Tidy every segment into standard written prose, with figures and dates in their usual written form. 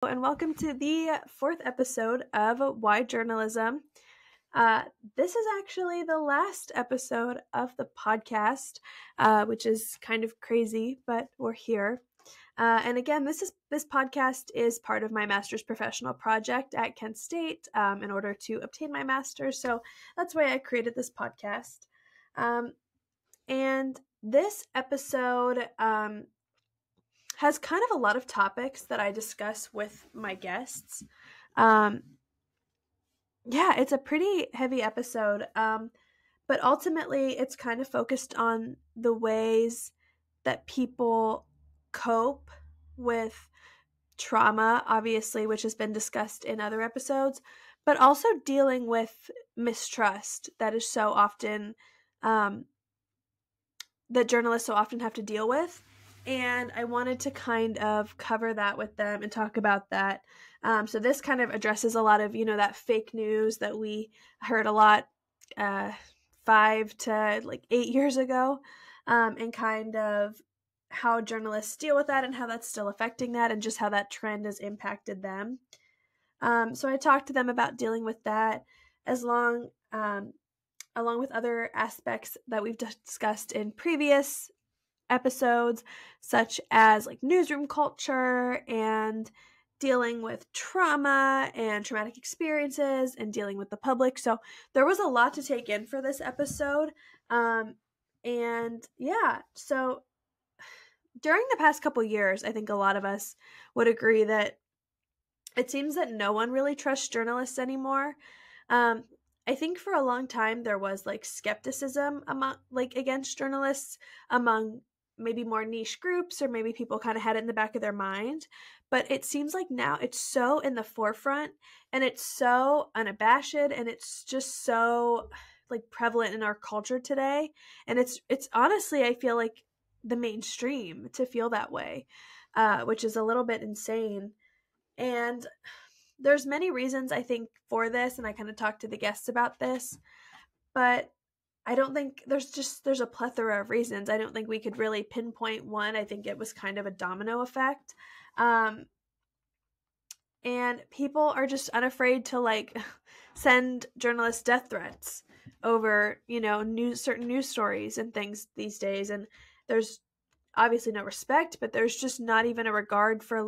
And welcome to the fourth episode of Why Journalism. This is actually the last episode of the podcast, which is kind of crazy, but we're here. And again, this podcast is part of my master's professional project at Kent State in order to obtain my master's. So that's why I created this podcast. And this episode has kind of a lot of topics that I discuss with my guests. It's a pretty heavy episode, but ultimately it's kind of focused on the ways that people cope with trauma, obviously, which has been discussed in other episodes, but also dealing with mistrust that is so often, that journalists so often have to deal with. And I wanted to kind of cover that with them and talk about that. So this kind of addresses a lot of, that fake news that we heard a lot 5 to 8 years ago, and kind of how journalists deal with that and how that's still affecting that and just how that trend has impacted them. So I talked to them about dealing with that along with other aspects that we've discussed in previous episodes, such as newsroom culture and dealing with trauma and traumatic experiences and dealing with the public. So there was a lot to take in for this episode. So during the past couple years, I think a lot of us would agree that it seems that no one really trusts journalists anymore. I think for a long time there was skepticism among against journalists among maybe more niche groups, or maybe people kind of had it in the back of their mind. But it seems like now it's so in the forefront and it's so unabashed and it's just so prevalent in our culture today. And it's honestly, I feel like the mainstream to feel that way, which is a little bit insane. And there's many reasons I think for this, and I kind of talked to the guests about this, but I don't think there's a plethora of reasons. I don't think we could really pinpoint one. I think it was kind of a domino effect. And people are just unafraid to send journalists death threats over, certain news stories and things these days. And there's obviously no respect, but there's just not even a regard for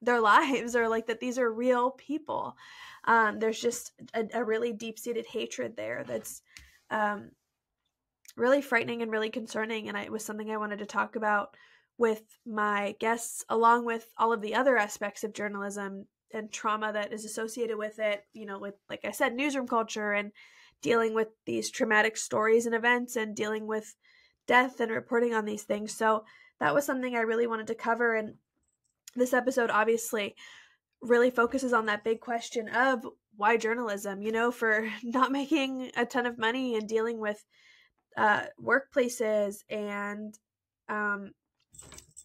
their lives or that these are real people. There's just a really deep-seated hatred there that's really frightening and really concerning, and it was something I wanted to talk about with my guests, along with all of the other aspects of journalism and trauma that is associated with it, with, like I said, newsroom culture and dealing with these traumatic stories and events and dealing with death and reporting on these things. So that was something I really wanted to cover, and this episode obviously really focuses on that big question of why journalism, for not making a ton of money and dealing with workplaces and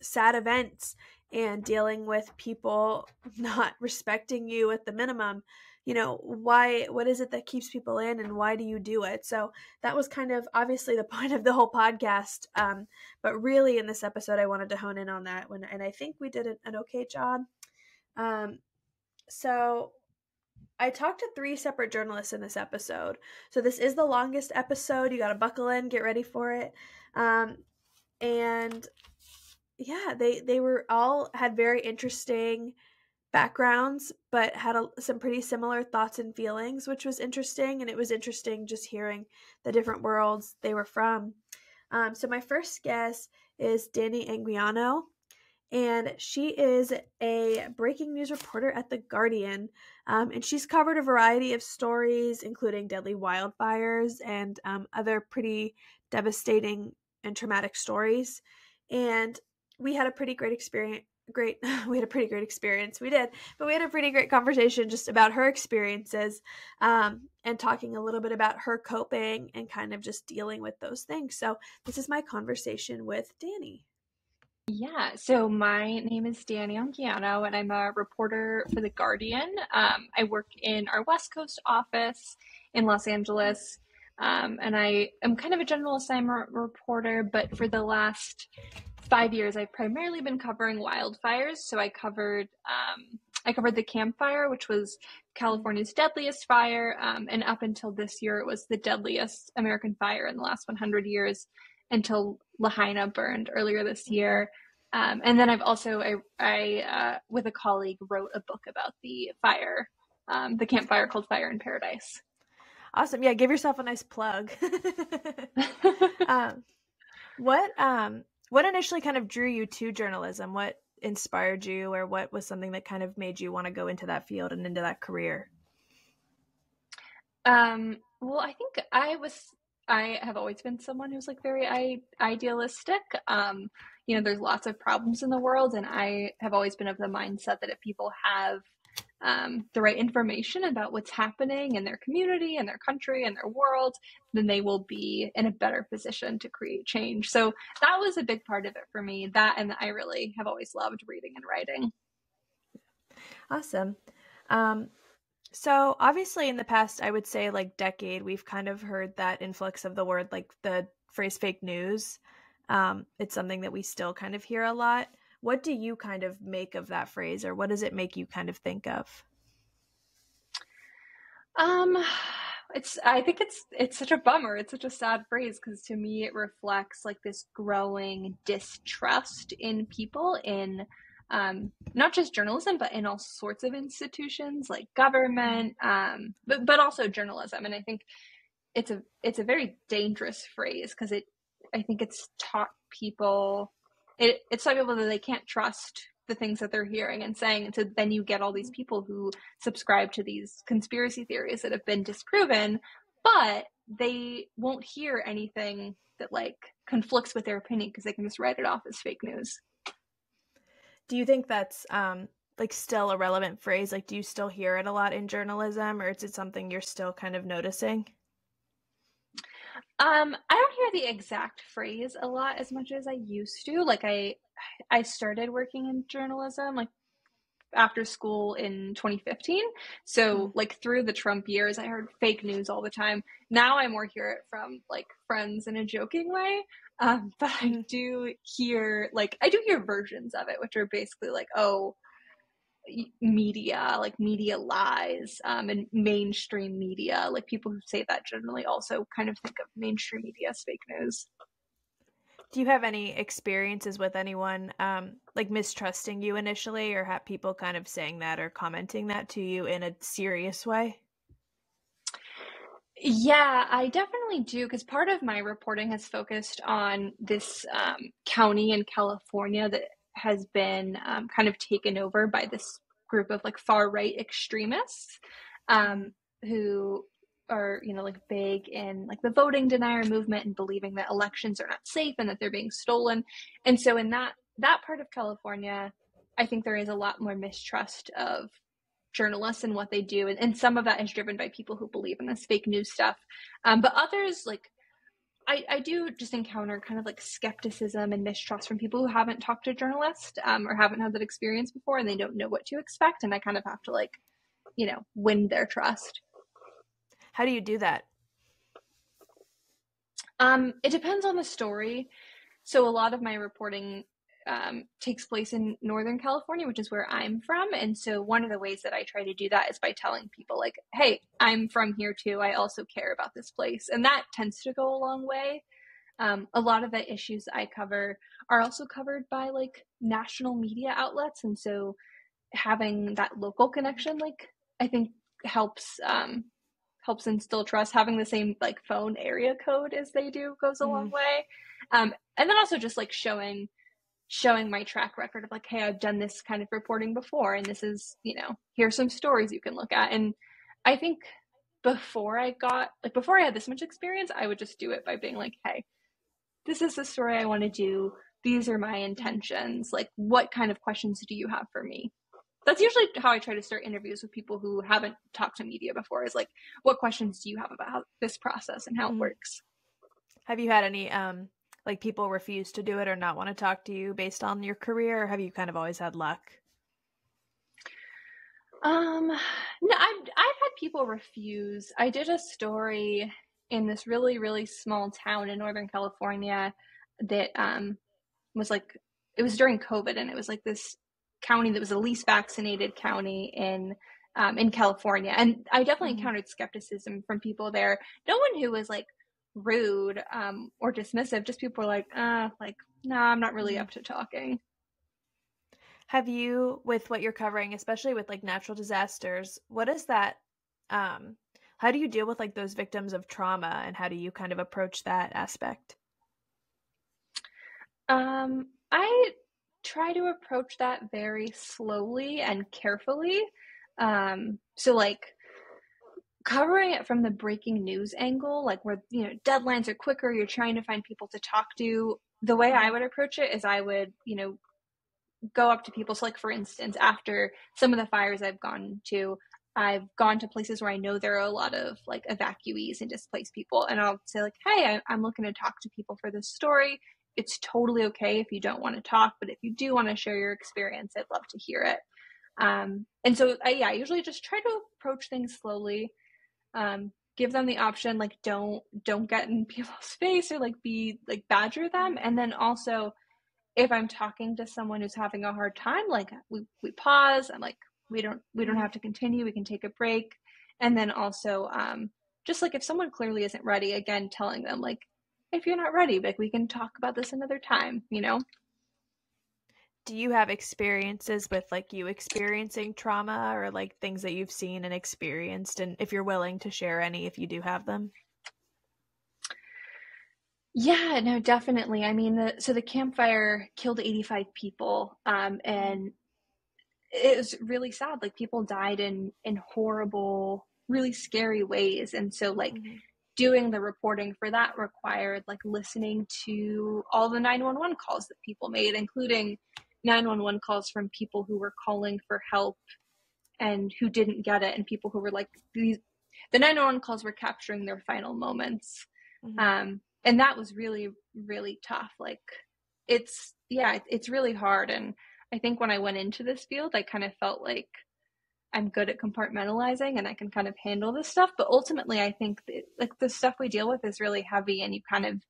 sad events and dealing with people not respecting you at the minimum. What is it that keeps people in and why do you do it? So that was kind of obviously the point of the whole podcast. But really in this episode, I wanted to hone in on that and I think we did an okay job. So I talked to 3 separate journalists in this episode. So this is the longest episode. You got to buckle in, get ready for it. And yeah, they were all had very interesting backgrounds, but had some pretty similar thoughts and feelings, which was interesting. And it was interesting just hearing the different worlds they were from. So my first guest is Dani Anguiano, and she is a breaking news reporter at The Guardian, and she's covered a variety of stories, including deadly wildfires and other pretty devastating and traumatic stories. And we had a pretty great experience. We had a pretty great experience. We did, but we had a pretty great conversation just about her experiences, and talking a little bit about her coping and kind of just dealing with those things. So this is my conversation with Dani. Yeah, so my name is Dani Anguiano, and I'm a reporter for The Guardian. I work in our West Coast office in Los Angeles, and I am kind of a general assignment reporter, but for the last 5 years, I've primarily been covering wildfires. So I covered the Camp Fire, which was California's deadliest fire, and up until this year, it was the deadliest American fire in the last 100 years, until Lahaina burned earlier this Mm-hmm. year. And then I've also, with a colleague, wrote a book about the Camp Fire called Fire in Paradise. Awesome. Yeah, give yourself a nice plug. um, what initially kind of drew you to journalism? What inspired you, or what was something that kind of made you want to go into that field and into that career? Well, I think I have always been someone who's like very idealistic. There's lots of problems in the world, and I have always been of the mindset that if people have the right information about what's happening in their community and their country and their world, then they will be in a better position to create change. So that was a big part of it for me. That, and I really have always loved reading and writing. Awesome. Um, so obviously in the past, I would say like decade, we've kind of heard that influx of the word, like the phrase fake news. It's something that we still kind of hear a lot. What do you kind of make of that phrase, or what does it make you kind of think of? Um, I think it's such a bummer. It's such a sad phrase because to me it reflects like this growing distrust in people in not just journalism, but in all sorts of institutions like Mm-hmm. government, but also journalism. And I think it's a very dangerous phrase because I think it's taught people it's taught people that they can't trust the things that they're hearing and saying, and so then you get all these people who subscribe to these conspiracy theories that have been disproven, but they won't hear anything that like conflicts with their opinion because they can just write it off as fake news. Do you think that's like still a relevant phrase? Like, do you still hear it a lot in journalism, or is it something you're still kind of noticing? I don't hear the exact phrase a lot as much as I used to. Like I started working in journalism like after school in 2015. So Mm. like through the Trump years, I heard fake news all the time. Now I more hear it from like friends in a joking way. But Mhm. I do hear versions of it, which are basically like, oh, media, like media lies, and mainstream media, like people who say that generally also kind of think of mainstream media as fake news. Do you have any experiences with anyone like mistrusting you initially, or have people kind of saying that or commenting that to you in a serious way? Yeah, I definitely do because part of my reporting has focused on this county in California that has been kind of taken over by this group of like far right extremists, Mm-hmm. um, who are like big in like the voting denier movement and believing that elections are not safe and that they're being stolen. And so in that part of California, I think there is a lot more mistrust of journalists and what they do, and some of that is driven by people who believe in this fake news stuff, but others like I do just encounter kind of like skepticism and mistrust from people who haven't talked to journalists, or haven't had that experience before and they don't know what to expect, and I kind of have to like win their trust. How do you do that? It depends on the story. So a lot of my reporting takes place in Northern California, which is where I'm from. And so one of the ways that I try to do that is by telling people, like, hey, I'm from here too. I also care about this place. And that tends to go a long way. A lot of the issues I cover are also covered by like national media outlets. And so having that local connection, like, I think helps. Helps instill trust. Having the same like phone area code as they do goes a long Mm-hmm. way. And then also just like showing my track record of like, hey, I've done this kind of reporting before, and this is, here's some stories you can look at. And I think before I had this much experience, I would just do it by being like, hey, this is the story I want to do. These are my Mm-hmm. intentions. Like, what kind of questions do you have for me? That's usually how I try to start interviews with people who haven't talked to media before, is like, what questions do you have about this process and how it Mm-hmm. works? Have you had any like people refuse to do it or not want to talk to you based on your career, or have you kind of always had luck? No, I've had people refuse. I did a story in this really, really small town in Northern California that was like, it was during COVID, and it was like this county that was the least vaccinated county in California. And I definitely Mhm. encountered skepticism from people there. No one who was like rude or dismissive, just people were like, nah, I'm not really Mhm. up to talking. Have you, with what you're covering, especially with like natural disasters, what is that? Um, how do you deal with like those victims of trauma, and how do you kind of approach that aspect? I try to approach that very slowly and carefully. So like covering it from the breaking news angle, like where, deadlines are quicker, you're trying to find people to talk to. The way I Mhm. would approach it is I would, go up to people. So, like, for instance, after some of the fires I've gone to places where I know there are a lot of like evacuees and displaced people, and I'll say like, "Hey, I'm looking to talk to people for this story. It's totally okay if you don't want to talk, but if you do want to share your experience, I'd love to hear it." And so, I usually just try to approach things slowly. Give them the option, like, don't get in people's face or like be like badger them, Mhm. and then also if I'm talking to someone who's having a hard time, like we pause. I'm like, we don't Mhm. have to continue. We can take a break. And then also, just like if someone clearly isn't ready, again, telling them like, if you're not ready, like we can talk about this another time. Do you have experiences with like you experiencing trauma, or like things that you've seen and experienced, and if you're willing to share any, if you do have them? Yeah, no, definitely. I mean, so the campfire killed 85 people, Mhm. and it was really sad. Like people died in horrible, really scary ways, and so like Mhm. doing the reporting for that required like listening to all the 911 calls that people made, including 911 calls from people who were calling for help and who didn't get it, and people who were like the 911 calls were capturing their final moments. Mhm. And that was really, really tough. Like it's really hard. And I think when I went into this field, I kind of felt like I'm good at compartmentalizing and I can kind of handle this stuff. But ultimately, I think that like the stuff we deal with is really heavy, and you kind of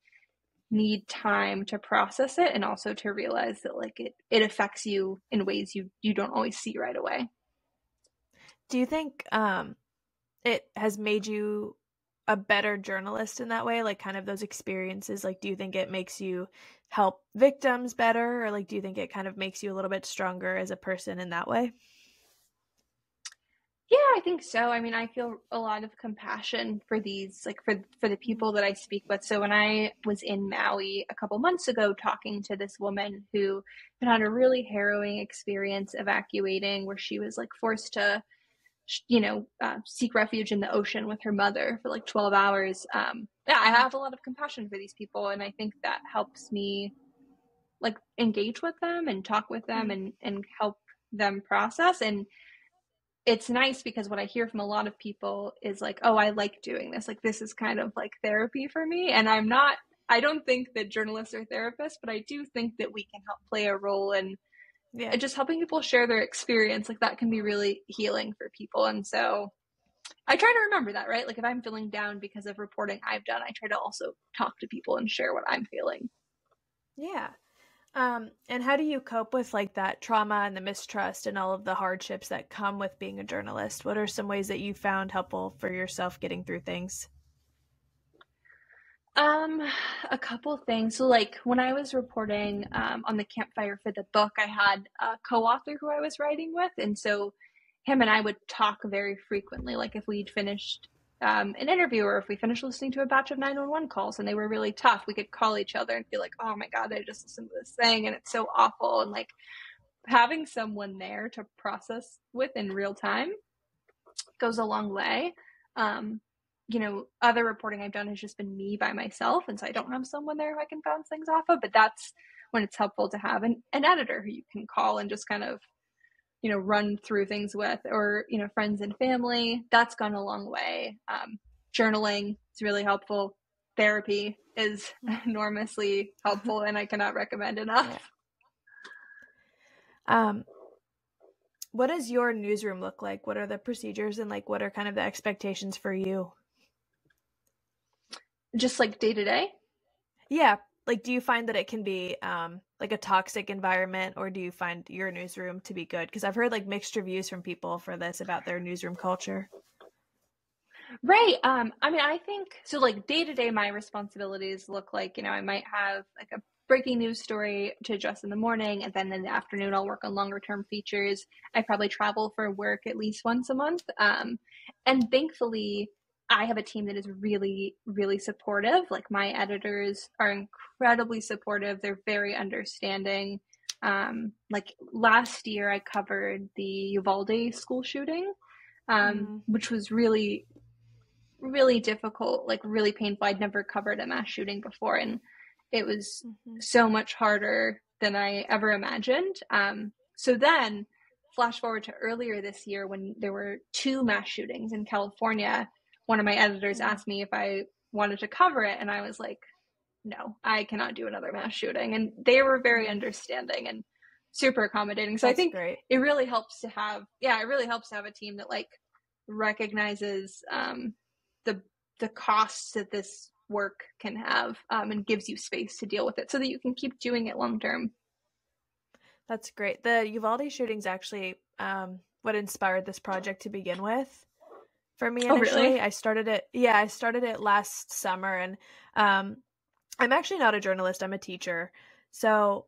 need time to process it, and also to realize that like it affects you in ways you don't always see right away. Do you think it has made you a better journalist in that way? Like kind of those experiences, like do you think it makes you help victims better, or like do you think it kind of makes you a little bit stronger as a person in that way? Yeah, I think so. I mean, I feel a lot of compassion for these, like for the Mhm. people that I speak with. So when I was in Maui a couple months ago, talking to this woman who had a really harrowing experience evacuating, where she was like forced to, seek refuge in the ocean with her mother for like 12 hours. Yeah, I Mhm. have a lot of compassion for these people, and I think that helps me like engage with them and talk with them Mhm. and help them process. And it's nice because what I hear from a lot of people is like, oh, I like doing this. Like, this is kind of like therapy for me. And I don't think that journalists are therapists, but I do think that we can help play a role in Yeah. just helping people share their experience. Like, that can be really healing for people. And so I try to remember that, right? Like, if I'm feeling down because of reporting I've done, I try to also talk to people and share what I'm feeling. Yeah. And how do you cope with like that trauma and the mistrust and all of the hardships that come with being a journalist? What are some ways that you found helpful for yourself getting through things? Um, a couple things. So, like when I was reporting on the campfire for the book, I had a co-author who I was writing with, and so him and I would talk very frequently. Like if we'd finished an interview, or if we finished listening to a batch of 911 calls and they were really tough, we could call each other and be like, "Oh my God, I just listened to this thing and it's so awful." And like having someone there to process with in real time goes a long way. Um, other reporting I've done has just been me by myself, and so I don't have someone there who I can bounce things off of. But that's when it's helpful to have an editor who you can call and just kind of, run through things with, or friends and family. That's gone a long way. Journaling is really helpful. Therapy is Mhm. enormously helpful, and I cannot recommend enough. Yeah. Um, what does your newsroom look like? What are the procedures, and like what are kind of the expectations for you? Just like day to day. Yeah. like, do you find that it can be like a toxic environment, or do you find your newsroom to be good? Because I've heard like mixed reviews from people for this about their newsroom culture. Right. I mean, I think so. Like day to day, my responsibilities look like, I might have like a breaking news story to address in the morning, and then in the afternoon, I'll work on longer term features. I probably travel for work at least once a month. And thankfully, I have a team that is really, really supportive. Like my editors are incredibly supportive. They're very understanding. Like last year, I covered the Uvalde school shooting, Mm-hmm. which was really really difficult, like really painful. I'd never covered a mass shooting before, and it was Mm-hmm. so much harder than I ever imagined. So then, flash forward to earlier this year when there were two mass shootings in California. One of my editors Mm-hmm. asked me if I wanted to cover it, and I was like, no, I cannot do another mass shooting. And they were very Mm-hmm. understanding and super accommodating. So I That's think great. it really helps to have, yeah, it really helps to have a team that like recognizes the the costs that this work can have, and gives you space to deal with it so that you can keep doing it long term. That's great. The Uvalde shootings actually what inspired this project to begin with for me Oh, initially. really? I started it last summer, and um I'm actually not a journalist, I'm a teacher. So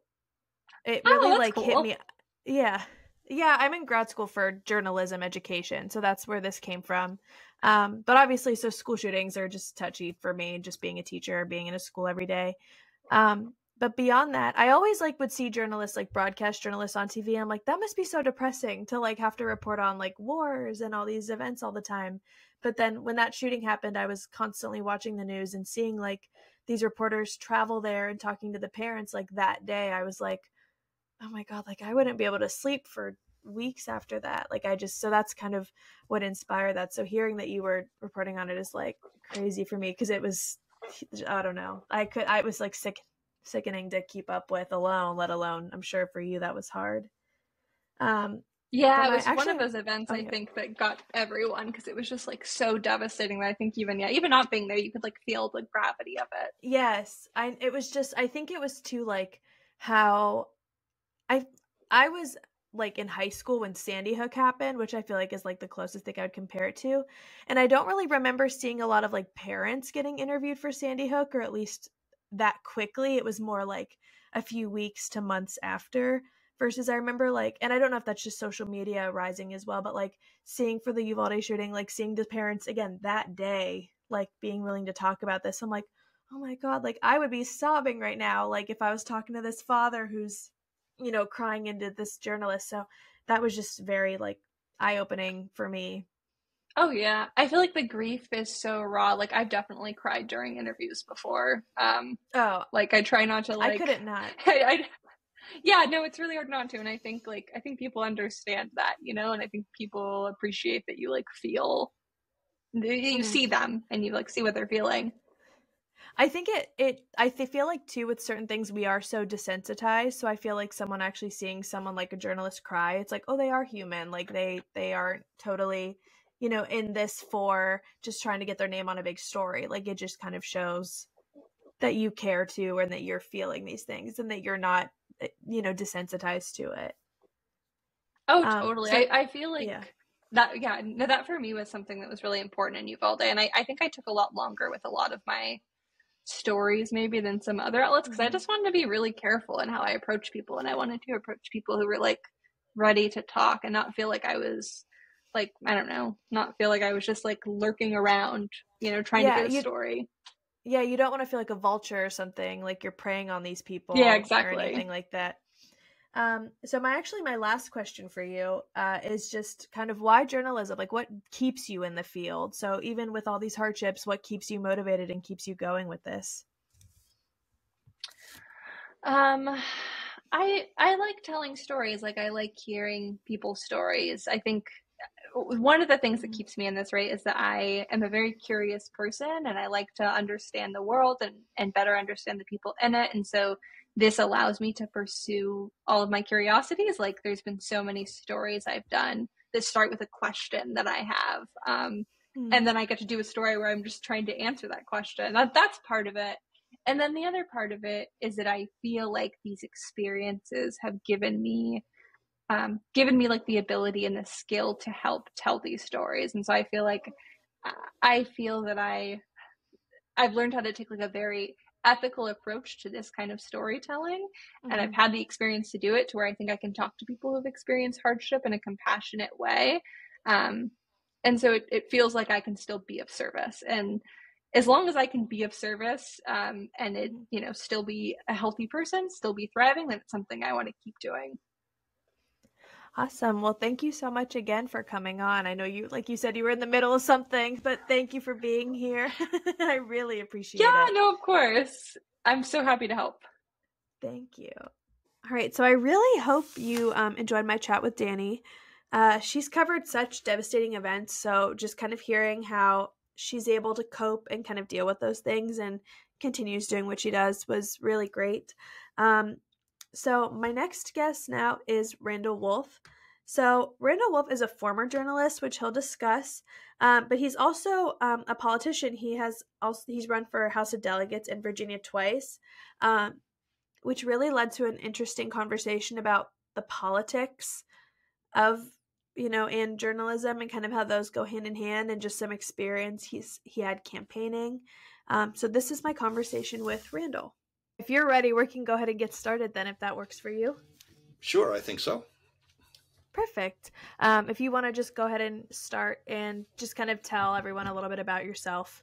it Oh, really that's like hit cool. me. Yeah. Yeah, I'm in grad school for journalism education, so that's where this came from. But obviously, so school shootings are just touchy for me, just being a teacher, being in a school every day. But beyond that, I always like would see journalists, like broadcast journalists on TV. I'm like, that must be so depressing to like have to report on like wars and all these events all the time. But then when that shooting happened, I was constantly watching the news and seeing like these reporters travel there and talking to the parents like that day. I was like, oh my God, like I wouldn't be able to sleep for weeks after that. Like I just, so that's kind of what inspired that. So hearing that you were reporting on it is like crazy for me because it was, I don't know. I was like sickening to keep up with alone, let alone, I'm sure for you that was hard. Um, but Yeah, it my was one of actually, those events oh I yeah, think that got everyone because it was just like so devastating that I think even yeah, even not being there, you could like feel the gravity of it. yes, it was just, I think it was too like how I I was like in high school when Sandy Hook happened, which I feel like is like the closest thing I would compare it to. And I don't really remember seeing a lot of like parents getting interviewed for Sandy Hook, or at least that quickly. It was more like a few weeks to months after. Versus I remember like, and I don't know if that's just social media rising as well, but like seeing for the Uvalde shooting, like seeing the parents again that day, like being willing to talk about this. I'm like, oh my God, like I would be sobbing right now, like if I was talking to this father who's crying into this journalist. So that was just very like eye opening for me. Oh yeah, I feel like the grief is so raw. Like I've definitely cried during interviews before. Oh, Like I try not to I like, couldn't not. I yeah, no, it's really hard not to, and I think like I think people understand that, and I think people appreciate that you like feel you Mhm. see them and you like see what they're feeling. I think I feel like too with certain things we are so desensitized. So I feel like someone actually seeing someone like a journalist cry, it's like, oh, they are human. Like they aren't totally, in this for just trying to get their name on a big story. Like it just kind of shows that you care to and that you're feeling these things and that you're not, desensitized to it. Oh, totally. So I feel like yeah. that, yeah, no, that for me was something that was really important in Uvalde. And I think I took a lot longer with a lot of my stories maybe than some other outlets because I Mhm. just wanted to be really careful in how I approach people. And I wanted to approach people who were like ready to talk and not feel like I was like, I don't know, not feel like I was just like lurking around, trying to Yeah, get a story. you don't want to feel like a vulture or something, like you're preying on these Yeah, people or exactly. anything like that. So my last question for you is just kind of why journalism? Like, what keeps you in the field? So even with all these hardships, what keeps you motivated and keeps you going with this? Um, I like telling stories. Like I like hearing people's stories. I think one of the things that Mhm. keeps me in this rate is that I am a very curious person and I like to understand the world and better understand the people in it. And so this allows me to pursue all of my curiosities. Like there's been so many stories I've done that start with a question that I have. And Mm. then I get to do a story where I'm just trying to answer that question. That's part of it. And then the other part of it is that I feel like these experiences have given me like the ability and the skill to help tell these stories. And so I feel that I've learned how to take like a very ethical approach to this kind of storytelling. And I've Mm-hmm. had the experience to do it to where I think I can talk to people who've experienced hardship in a compassionate way. Um, and so it feels like I can still be of service. And as long as I can be of service, and it, Mm-hmm. still be a healthy person, still be thriving, then it's something I want to keep doing. Awesome. Well, thank you so much again for coming on. I know you, like you said, you were in the middle of something, but thank you for being here. I really appreciate Yeah, it. no, of course. I'm so happy to help. Thank you. All right. So I really hope you enjoyed my chat with Dani. She's covered such devastating events. So just kind of hearing how she's able to cope and kind of deal with those things and continues doing what she does was really great. Um, So, my next guest now is Randall Wolf. So, Randall Wolf is a former journalist, which he'll discuss, but he's also a politician. He's run for House of Delegates in Virginia twice, um, which really led to an interesting conversation about the politics of in journalism and kind of how those go hand in hand, and just some experience he had campaigning. So, this is my conversation with Randall. If you're ready, we can go ahead and get started then, if that works for you. Sure, I think so. Perfect. If you want to just go ahead and start and just kind of tell everyone a little bit about yourself.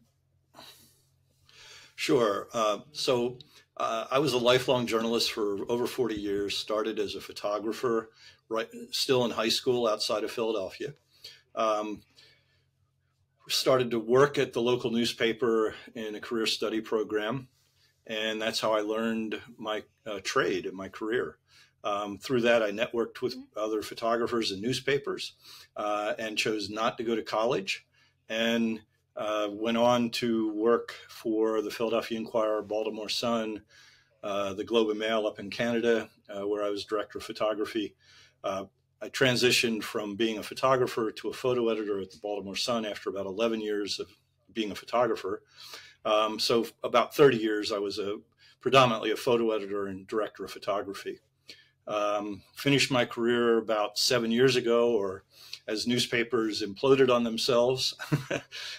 Sure. I was a lifelong journalist for over 40 years, started as a photographer, right, still in high school outside of Philadelphia. Um, Started to work at the local newspaper in a career study program, and that's how I learned my trade and my career. Through that, I networked with other photographers and newspapers, and chose not to go to college, and went on to work for the Philadelphia Inquirer, Baltimore Sun, the Globe and Mail up in Canada, where I was director of photography. I transitioned from being a photographer to a photo editor at the Baltimore Sun after about 11 years of being a photographer. So about 30 years, I was predominantly a photo editor and director of photography. Finished my career about 7 years ago, or as newspapers imploded on themselves.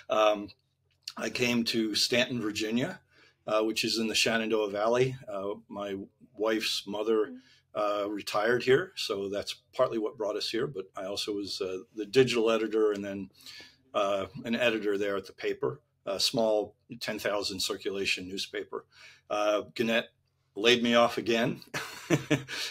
I came to Stanton, Virginia, which is in the Shenandoah Valley. My wife's mother retired here, so that's partly what brought us here. But I also was the digital editor and then an editor there at the paper, a small 10,000 circulation newspaper. Gannett laid me off again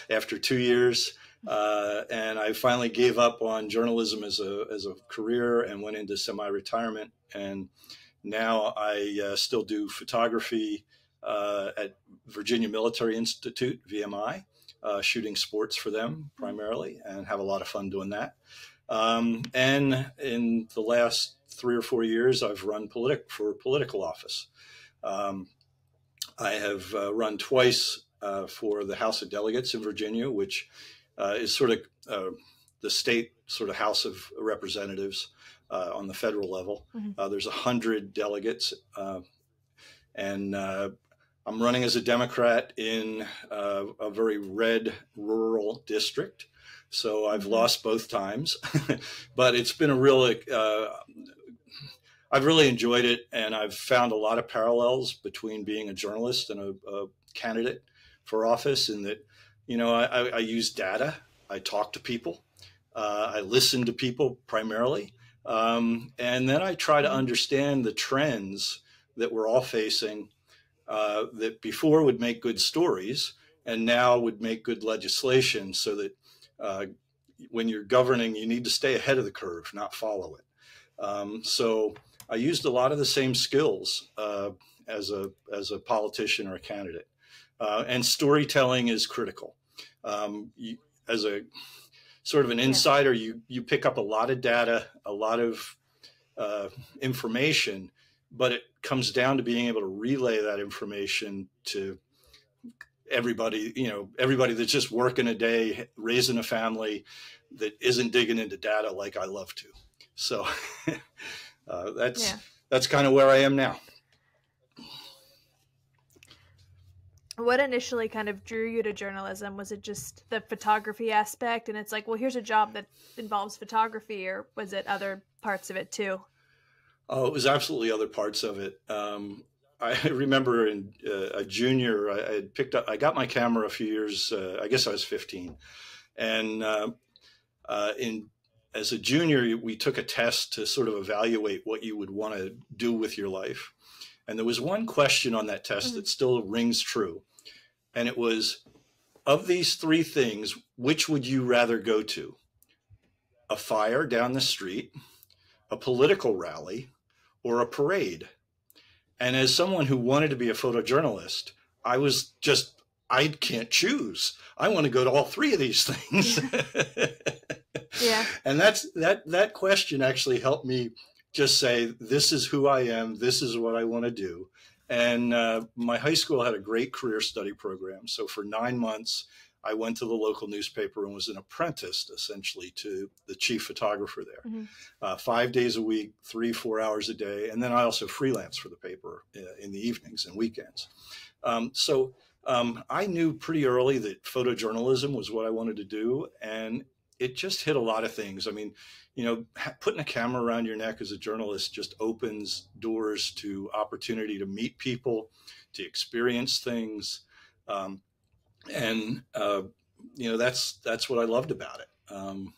after 2 years. And I finally gave up on journalism as a career and went into semi-retirement. And now I still do photography at Virginia Military Institute, VMI, shooting sports for them primarily, and have a lot of fun doing that. And in the last 3 or 4 years, I've run for political office. I have run twice for the House of Delegates in Virginia, which is sort of the state sort of House of Representatives on the federal level. Mm-hmm. There's 100 delegates, and I'm running as a Democrat in a very red rural district. So I've lost both times, but it's been a real, I've really enjoyed it. And I've found a lot of parallels between being a journalist and a candidate for office, in that, I use data. I talk to people. I listen to people primarily. And then I try to understand the trends that we're all facing, that before would make good stories and now would make good legislation, so that when you're governing, you need to stay ahead of the curve, not follow it. So I used a lot of the same skills as a politician or a candidate. And storytelling is critical. As a sort of an insider, you pick up a lot of data, a lot of information, but it comes down to being able to relay that information to everybody that's just working a day, raising a family, that isn't digging into data like I love to. So that's kind of where I am now. what initially kind of drew you to journalism? Was it just the photography aspect and it's like, well, here's a job that involves photography, or was it other parts of it too? Oh, it was absolutely other parts of it. I remember in a junior, I had picked up, I got my camera a few years, I guess I was 15. And in as a junior, we took a test to sort of evaluate what you would want to do with your life. And there was one question on that test Mhm. that still rings true. And it was, of these three things, which would you rather go to? A fire down the street, a political rally, or a parade? And as someone who wanted to be a photojournalist, I was just, I can't choose. I want to go to all three of these things. Yeah. And that question actually helped me just say, this is who I am. This is what I want to do. And my high school had a great career study program. So for 9 months, I went to the local newspaper and was an apprentice, essentially, to the chief photographer there. Mhm. 5 days a week, 3-4 hours a day. And then I also freelance for the paper in the evenings and weekends. I knew pretty early that photojournalism was what I wanted to do. And it just hit a lot of things. I mean, putting a camera around your neck as a journalist just opens doors to opportunity to meet people, to experience things. And that's what I loved about it. And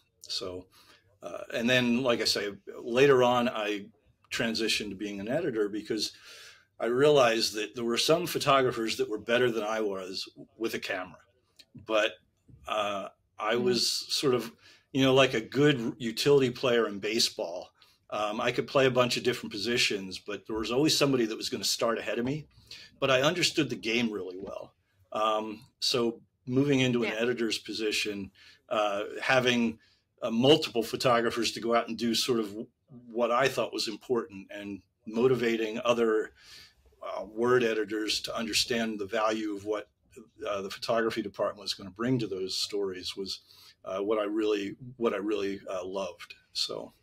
then, like I say, later on, I transitioned to being an editor because I realized that there were some photographers that were better than I was with a camera, but I Mhm. was sort of, like a good utility player in baseball. I could play a bunch of different positions, but there was always somebody that was going to start ahead of me. But I understood the game really well. So moving into an Yeah. editor's position, having multiple photographers to go out and do sort of what I thought was important, and motivating other word editors to understand the value of what the photography department was going to bring to those stories was what I really loved. So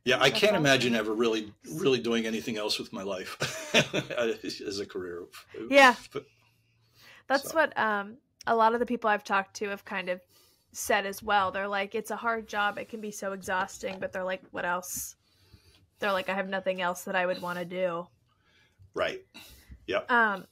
yeah, I That's can't imagine awesome. ever really doing anything else with my life as a career. Yeah. That's So what a lot of the people I've talked to have kind of said as well. They're like, it's a hard job. It can be so exhausting, but they're like, what else? They're like, I have nothing else that I would want to do. right, yep. Um,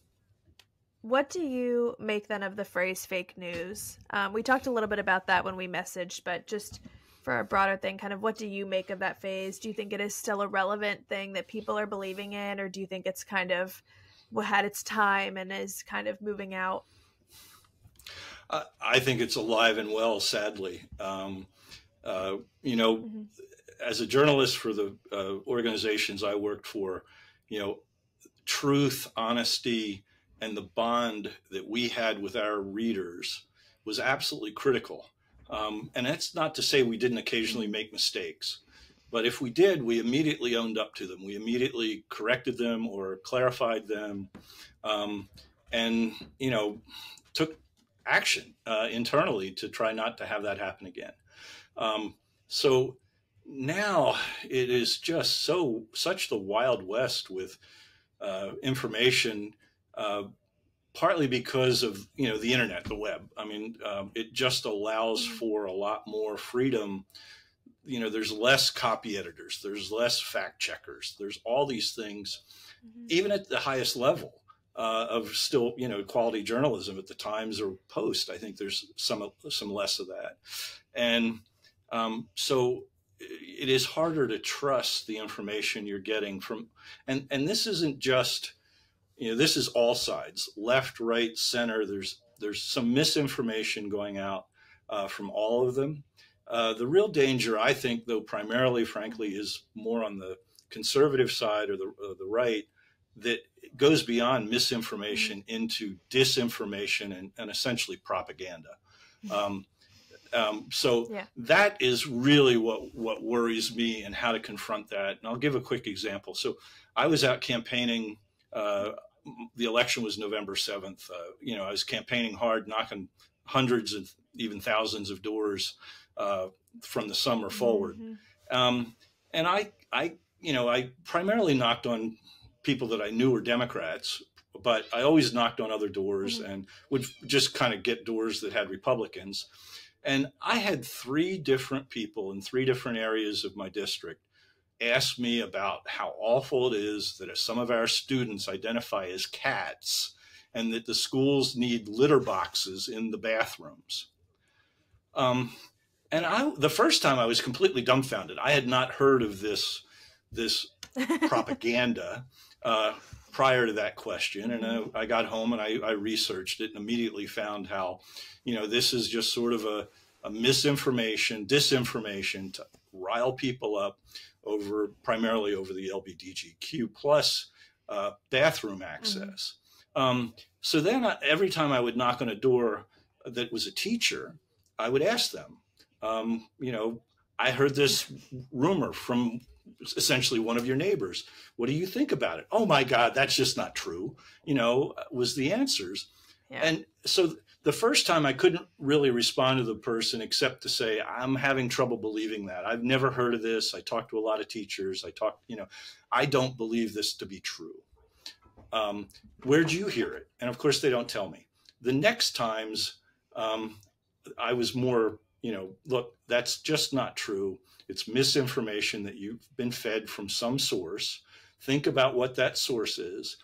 what do you make then of the phrase fake news? We talked a little bit about that when we messaged, but just for a broader thing, kind of what do you make of that phase? Do you think it is still a relevant thing that people are believing in, or do you think it's kind of had its time and is kind of moving out? I think it's alive and well, sadly. You know, Mm-hmm. as a journalist for the organizations I worked for, you know, truth, honesty, and the bond that we had with our readers was absolutely critical. And that's not to say we didn't occasionally Mm-hmm. make mistakes, but if we did, we immediately owned up to them. We immediately corrected them or clarified them, um, and took action internally to try not to have that happen again. So now it is just such the Wild West with information, uh, partly because of the internet, the web. I mean, it just allows Mm-hmm. for a lot more freedom. There's less copy editors, there's less fact checkers, there's all these things, Mm-hmm. even at the highest level of still quality journalism at the Times or Post. I think there's some less of that, and so it is harder to trust the information you're getting from, and this isn't just, this is all sides, left, right, center. There's some misinformation going out from all of them. The real danger, I think, though, primarily, frankly, is more on the conservative side or the right, that goes beyond Mm-hmm. misinformation into disinformation and essentially propaganda. Um, so Yeah. that is really what worries me, and how to confront that. And I'll give a quick example. So I was out campaigning. The election was November 7th. I was campaigning hard, knocking hundreds and even thousands of doors uh, from the summer forward. Mm-hmm. And I primarily knocked on people that I knew were Democrats, but I always knocked on other doors Mhm. and would just kind of get doors that had Republicans. And I had 3 different people in 3 different areas of my district ask me about how awful it is that some of our students identify as cats and that the schools need litter boxes in the bathrooms. And the first time I was completely dumbfounded. I had not heard of this propaganda prior to that question. And I got home and I researched it and immediately found how, this is just sort of a disinformation to rile people up primarily over the LGBTQ plus bathroom access. So then every time I would knock on a door that was a teacher, I would ask them, I heard this rumor from essentially one of your neighbors. What do you think about it? Oh my God, that's just not true, was the answers. Yeah. And so the first time I couldn't really respond to the person except to say, I'm having trouble believing that. I've never heard of this. I talked to a lot of teachers. I don't believe this to be true. Where'd you hear it? And of course they don't tell me. The next times I was more, look, that's just not true. It's misinformation that you've been fed from some source. Think about what that source is.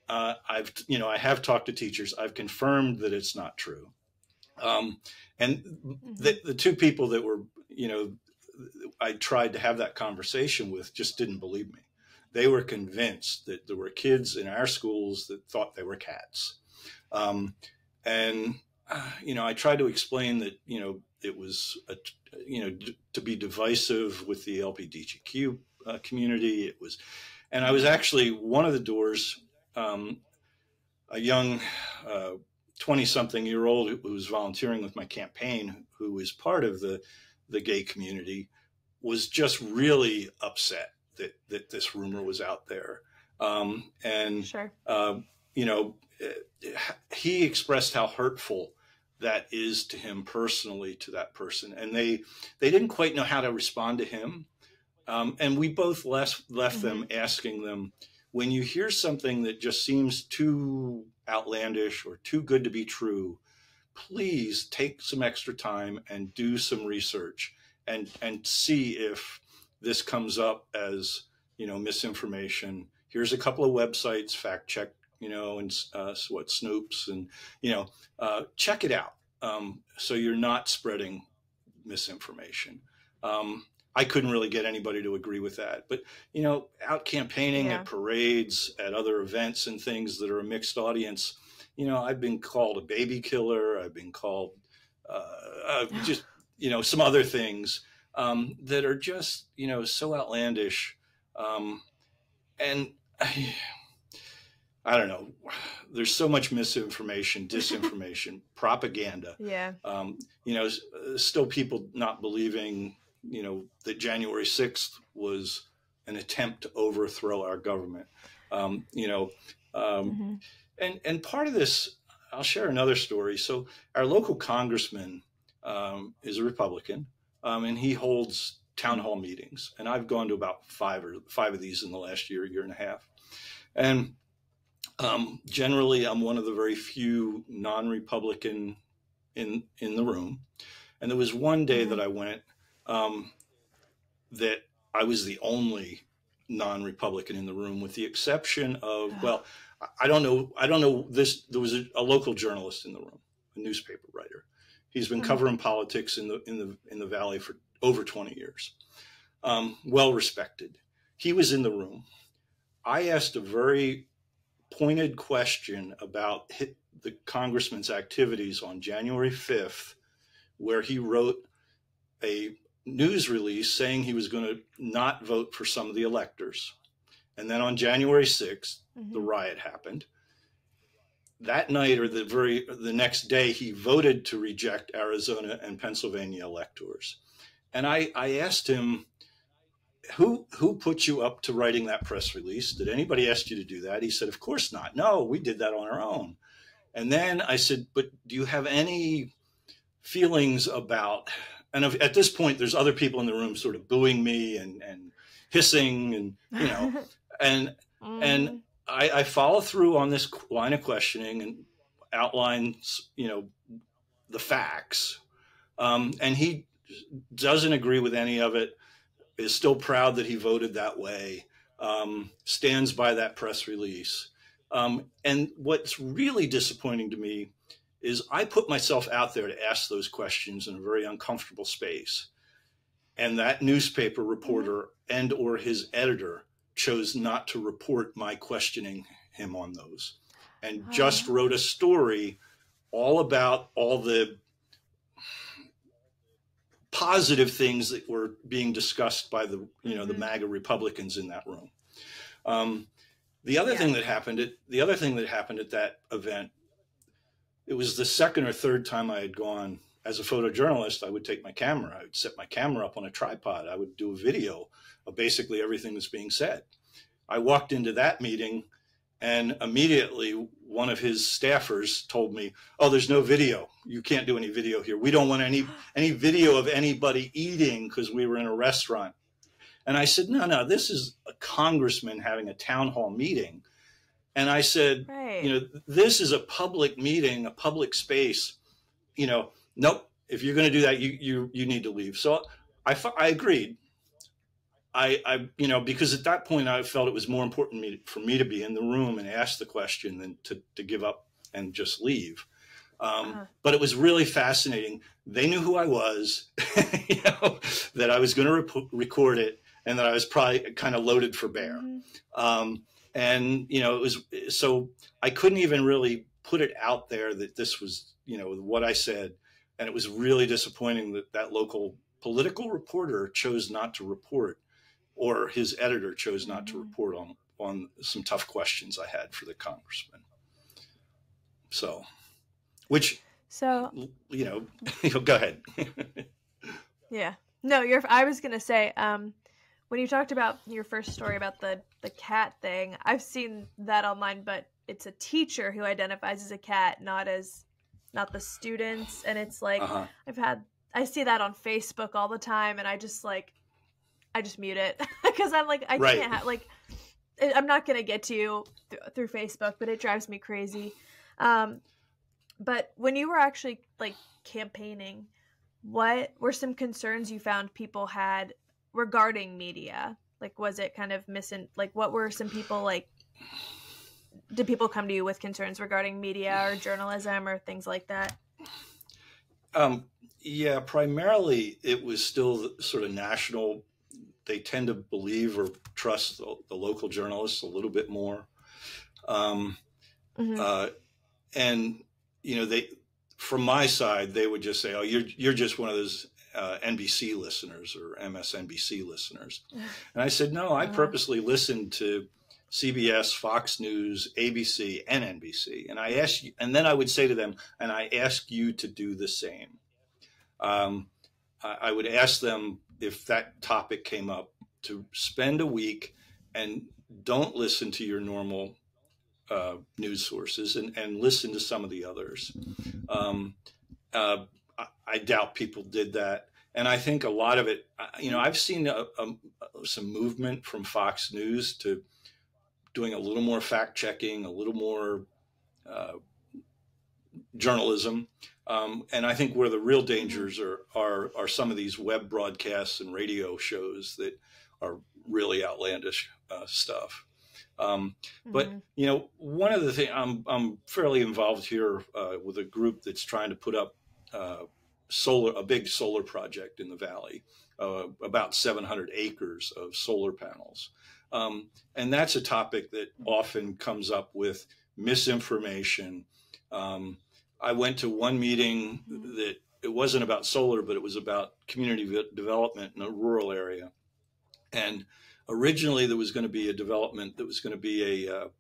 I have talked to teachers. I've confirmed that it's not true. And the 2 people that were, I tried to have that conversation with just didn't believe me. They were convinced that there were kids in our schools that thought they were cats. I tried to explain that, it was, to be divisive with the LGBTQ community. And I was actually one of the doors, a young 20-something-year-old who was volunteering with my campaign, who was part of the gay community, was just really upset that this rumor was out there. Sure. He expressed how hurtful that is to him personally, to that person. And they didn't quite know how to respond to him. And we both left them asking them, when you hear something that just seems too outlandish or too good to be true, please take some extra time and do some research and see if this comes up as, misinformation. Here's a couple of websites, fact check, and Snoops, and, check it out. So you're not spreading misinformation. I couldn't really get anybody to agree with that, but, out campaigning at parades, at other events and things that are a mixed audience, I've been called a baby killer. I've been called, just, some other things, that are just, so outlandish. And I don't know, there's so much misinformation, disinformation, propaganda. Yeah. Still people not believing, that January 6th was an attempt to overthrow our government. And part of this, I'll share another story. So our local congressman is a Republican, and he holds town hall meetings. And I've gone to about five of these in the last year and a half. And generally, I'm one of the very few non-Republican in the room. And there was one day that I went that I was the only non-Republican in the room, with the exception of, well, I don't know this. There was a local journalist in the room, a newspaper writer. He's been covering politics in the Valley for over 20 years. Well respected. He was in the room. I asked a very pointed question about the congressman's activities on January 5th, where he wrote a news release saying he was going to not vote for some of the electors. And then on January 6th, the riot happened. That night or the next day, he voted to reject Arizona and Pennsylvania electors. And I asked him, who put you up to writing that press release? Did anybody ask you to do that? He said, of course not. No, we did that on our own. And then I said, but do you have any feelings about, and at this point, there's other people in the room sort of booing me and hissing and, and I follow through on this line of questioning and outlines, the facts. And he doesn't agree with any of it, is still proud that he voted that way, stands by that press release. And what's really disappointing to me is I put myself out there to ask those questions in a very uncomfortable space. And that newspaper reporter and or his editor chose not to report my questioning him on those, and just wrote a story all about all the positive things that were being discussed by the the MAGA Republicans in that room. The other thing that happened at that event, it was the second or third time I had gone. As a photojournalist, I would take my camera. I would set my camera up on a tripod. I would do a video of basically everything that's being said. I walked into that meeting, and immediately one of his staffers told me, "Oh, there's no video. You can't do any video here. We don't want any video of anybody eating," because we were in a restaurant. And I said, no, this is a congressman having a town hall meeting. And I said, this is a public meeting, a public space. Nope. If you're going to do that, you need to leave. So I agreed. Because at that point I felt it was more important for me to be in the room and ask the question than to give up and just leave. But it was really fascinating. They knew who I was, that I was going to record it, and that I was probably kind of loaded for bear. It was, so I couldn't even really put it out there that this was, what I said. And it was really disappointing that local political reporter chose not to report, or his editor chose not to report on some tough questions I had for the congressman. So, go ahead. Yeah. No, I was going to say, when you talked about your first story about the cat thing, I've seen that online, but it's a teacher who identifies as a cat, not the students. And it's like, I see that on Facebook all the time, and I just mute it because I'm like, I can't I'm not going to get to you through Facebook, but it drives me crazy. But when you were actually campaigning, what were some concerns you found people had regarding media? Was it kind of what were some people did people come to you with concerns regarding media or journalism or things like that? Yeah, primarily it was still sort of national. They tend to believe or trust the local journalists a little bit more. And, they, from my side, they would just say, "Oh, you're just one of those NBC listeners or MSNBC listeners." And I said, "No, I purposely listened to CBS, Fox News, ABC, and NBC. And then I would say to them, and I ask you to do the same." I would ask them, if that topic came up, to spend a week and don't listen to your normal news sources and listen to some of the others. I doubt people did that. And I think a lot of it, I've seen some movement from Fox News to doing a little more fact checking, a little more journalism. And I think where the real dangers are some of these web broadcasts and radio shows that are really outlandish stuff. But one of the things, I'm fairly involved here with a group that's trying to put up a big solar project in the valley, about 700 acres of solar panels. And that's a topic that often comes up with misinformation. I went to one meeting that it wasn't about solar, but it was about community development in a rural area. And originally there was going to be a development that was going to be a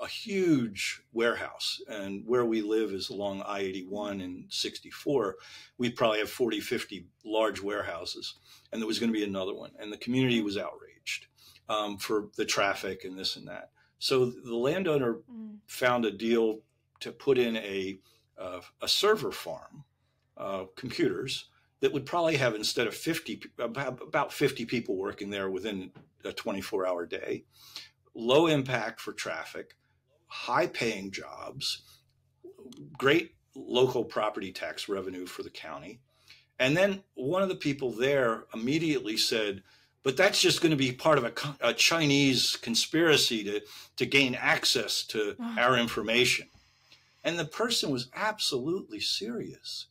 huge warehouse. And where we live is along I-81 and 64. We probably have 40, 50 large warehouses. And there was going to be another one. And the community was outraged for the traffic and this and that. So the landowner found a deal to put in a server farm, computers, that would probably have, instead of about 50 people working there within a 24-hour day, low impact for traffic, high paying jobs, great local property tax revenue for the county. And then one of the people there immediately said, but that's just going to be part of a Chinese conspiracy to gain access to our information. And the person was absolutely serious.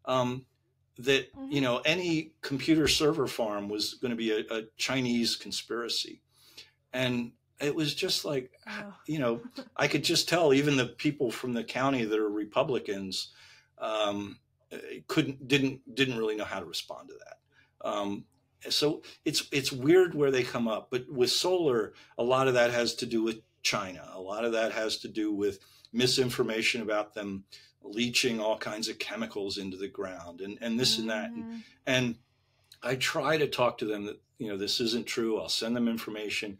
That, you know, any computer server farm was going to be a Chinese conspiracy. And it was just like, you know, I could just tell even the people from the county that are Republicans didn't really know how to respond to that. So it's weird where they come up, but with solar, a lot of that has to do with China. A lot of that has to do with misinformation about them leaching all kinds of chemicals into the ground and this and that. And I try to talk to them that, you know, this isn't true. I'll send them information.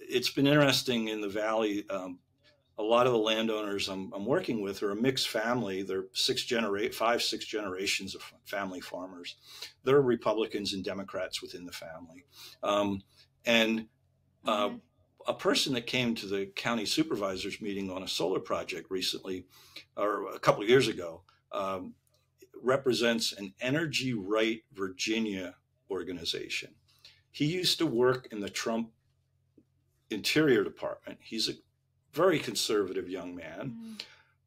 It's been interesting in the Valley. A lot of the landowners I'm working with are a mixed family. They're 6 generations of family farmers. There are Republicans and Democrats within the family. A person that came to the county supervisors meeting on a solar project recently, or a couple of years ago, represents an Energy Right Virginia organization. He used to work in the Trump Interior Department. He's a very conservative young man,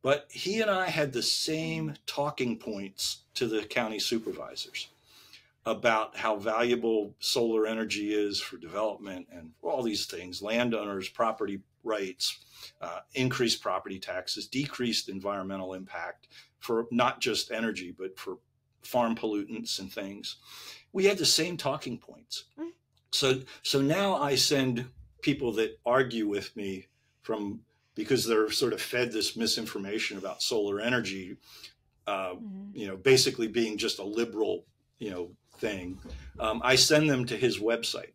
but he and I had the same talking points to the county supervisors about how valuable solar energy is for development and all these things, landowners, property rights, increased property taxes, decreased environmental impact for not just energy, but for farm pollutants and things. We had the same talking points. So now I send people that argue with me because they're sort of fed this misinformation about solar energy, you know, basically being just a liberal, you know, thing. I send them to his website.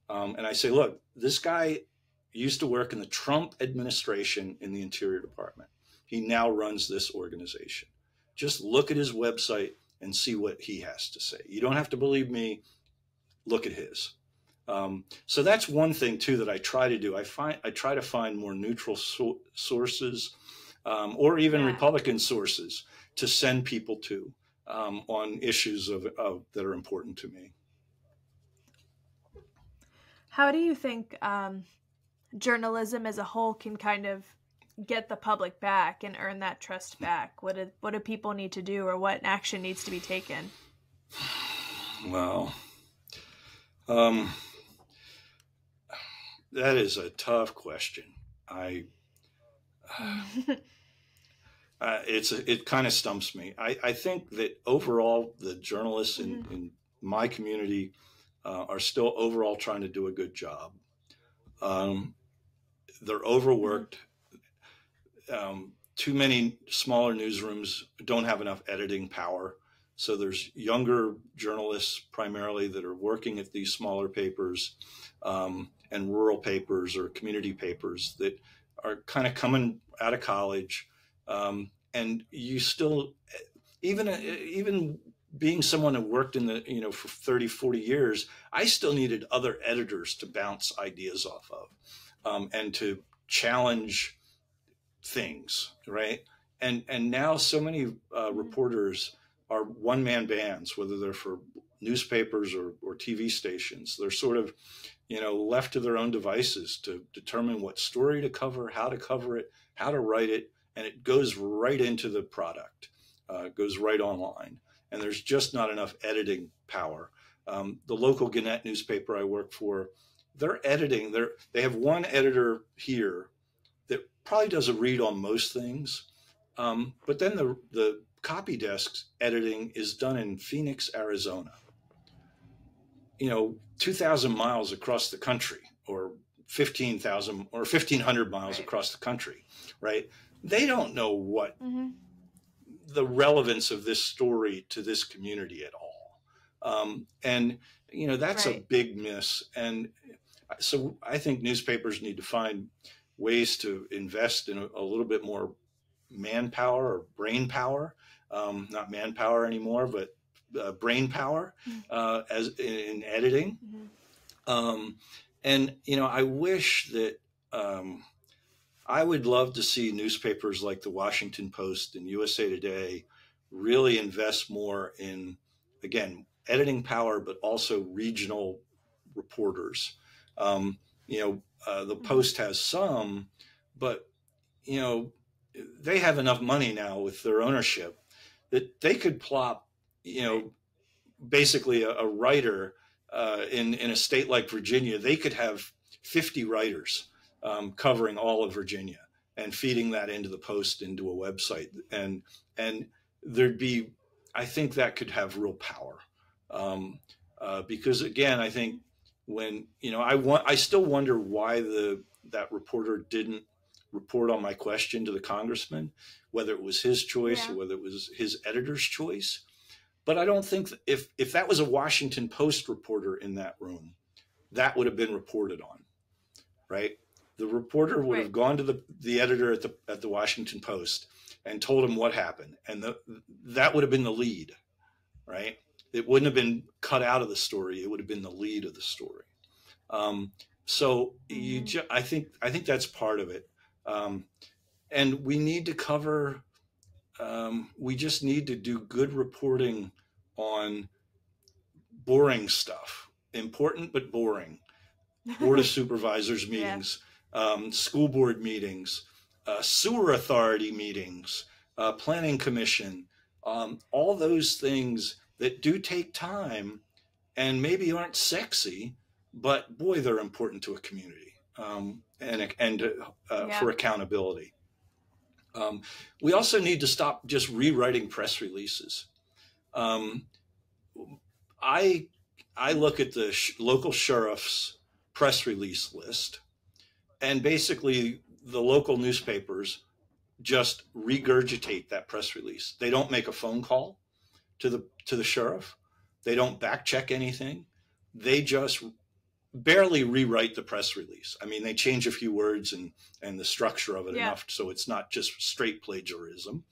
And I say, look, this guy used to work in the Trump administration in the Interior Department. He now runs this organization. Just look at his website and see what he has to say. You don't have to believe me. Look at his. So that's one thing too that I try to do. I try to find more neutral sources, or even Republican sources to send people to on issues that are important to me. How do you think journalism as a whole can kind of get the public back and earn that trust back? What do people need to do, or what action needs to be taken? Well, that is a tough question. It kind of stumps me. I think that overall the journalists in my community are still overall trying to do a good job. They're overworked. Too many smaller newsrooms don't have enough editing power. So there's younger journalists primarily that are working at these smaller papers and rural papers or community papers that are kind of coming out of college. And you still, even being someone who worked in the, you know, for 30, 40 years, I still needed other editors to bounce ideas off of and to challenge things, right? And now so many reporters are one-man bands, whether they're for newspapers or TV stations. They're sort of, you know, left to their own devices to determine what story to cover, how to write it, and it goes right into the product, goes right online. And there's just not enough editing power. The local Gannett newspaper I work for, they're editing. They have one editor here that probably does a read on most things, but then the copy desk's editing is done in Phoenix, Arizona. You know, 2,000 miles across the country, or 15,000 or 1,500 miles across the country, right? They don't know what the relevance of this story to this community at all. And, you know, that's a big miss. And so I think newspapers need to find ways to invest in a little bit more manpower or brain power, not manpower anymore, but brain power as in editing. And, I wish that I would love to see newspapers like the Washington Post and USA Today really invest more in, again, editing power, but also regional reporters. The Mm-hmm. Post has some, but, you know, they have enough money now with their ownership that they could plop, you Right. know, basically a writer in a state like Virginia. They could have 50 writers covering all of Virginia and feeding that into the Post, into a website, and there'd be, I think that could have real power, because again, I think when I still wonder why that reporter didn't report on my question to the congressman, whether it was his choice or Yeah. whether it was his editor's choice. But I don't think if that was a Washington Post reporter in that room, that would have been reported on, right? The reporter would have Right. gone to the editor at the Washington Post and told him what happened, and that would have been the lead, right? It wouldn't have been cut out of the story; it would have been the lead of the story. Um, so Mm-hmm. I think that's part of it, um, and we need to cover. We just need to do good reporting on boring stuff, important but boring. Board of Supervisors Yeah. meetings, school board meetings, sewer authority meetings, planning commission, all those things that do take time and maybe aren't sexy, but boy, they're important to a community, and Yeah. for accountability. Um, we also need to stop just rewriting press releases. Um, I I look at the local sheriff's press release list, and basically the local newspapers just regurgitate that press release. They don't make a phone call to the sheriff. They don't back check anything. They just barely rewrite the press release. I mean, they change a few words and the structure of it Yeah. enough so it's not just straight plagiarism.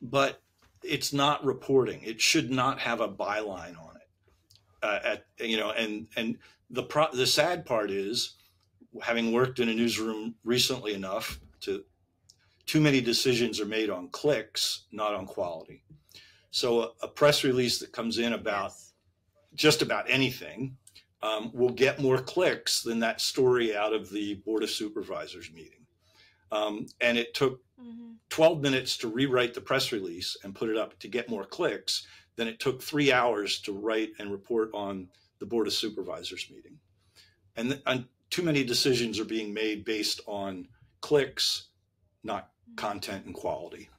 But it's not reporting. It should not have a byline on it. And the sad part is, having worked in a newsroom recently enough, to too many decisions are made on clicks, not on quality. So a press release that comes in about Yes. just about anything will get more clicks than that story out of the Board of Supervisors meeting. And it took Mm-hmm. 12 minutes to rewrite the press release and put it up to get more clicks than it took 3 hours to write and report on the Board of Supervisors meeting. And too many decisions are being made based on clicks, not content and quality.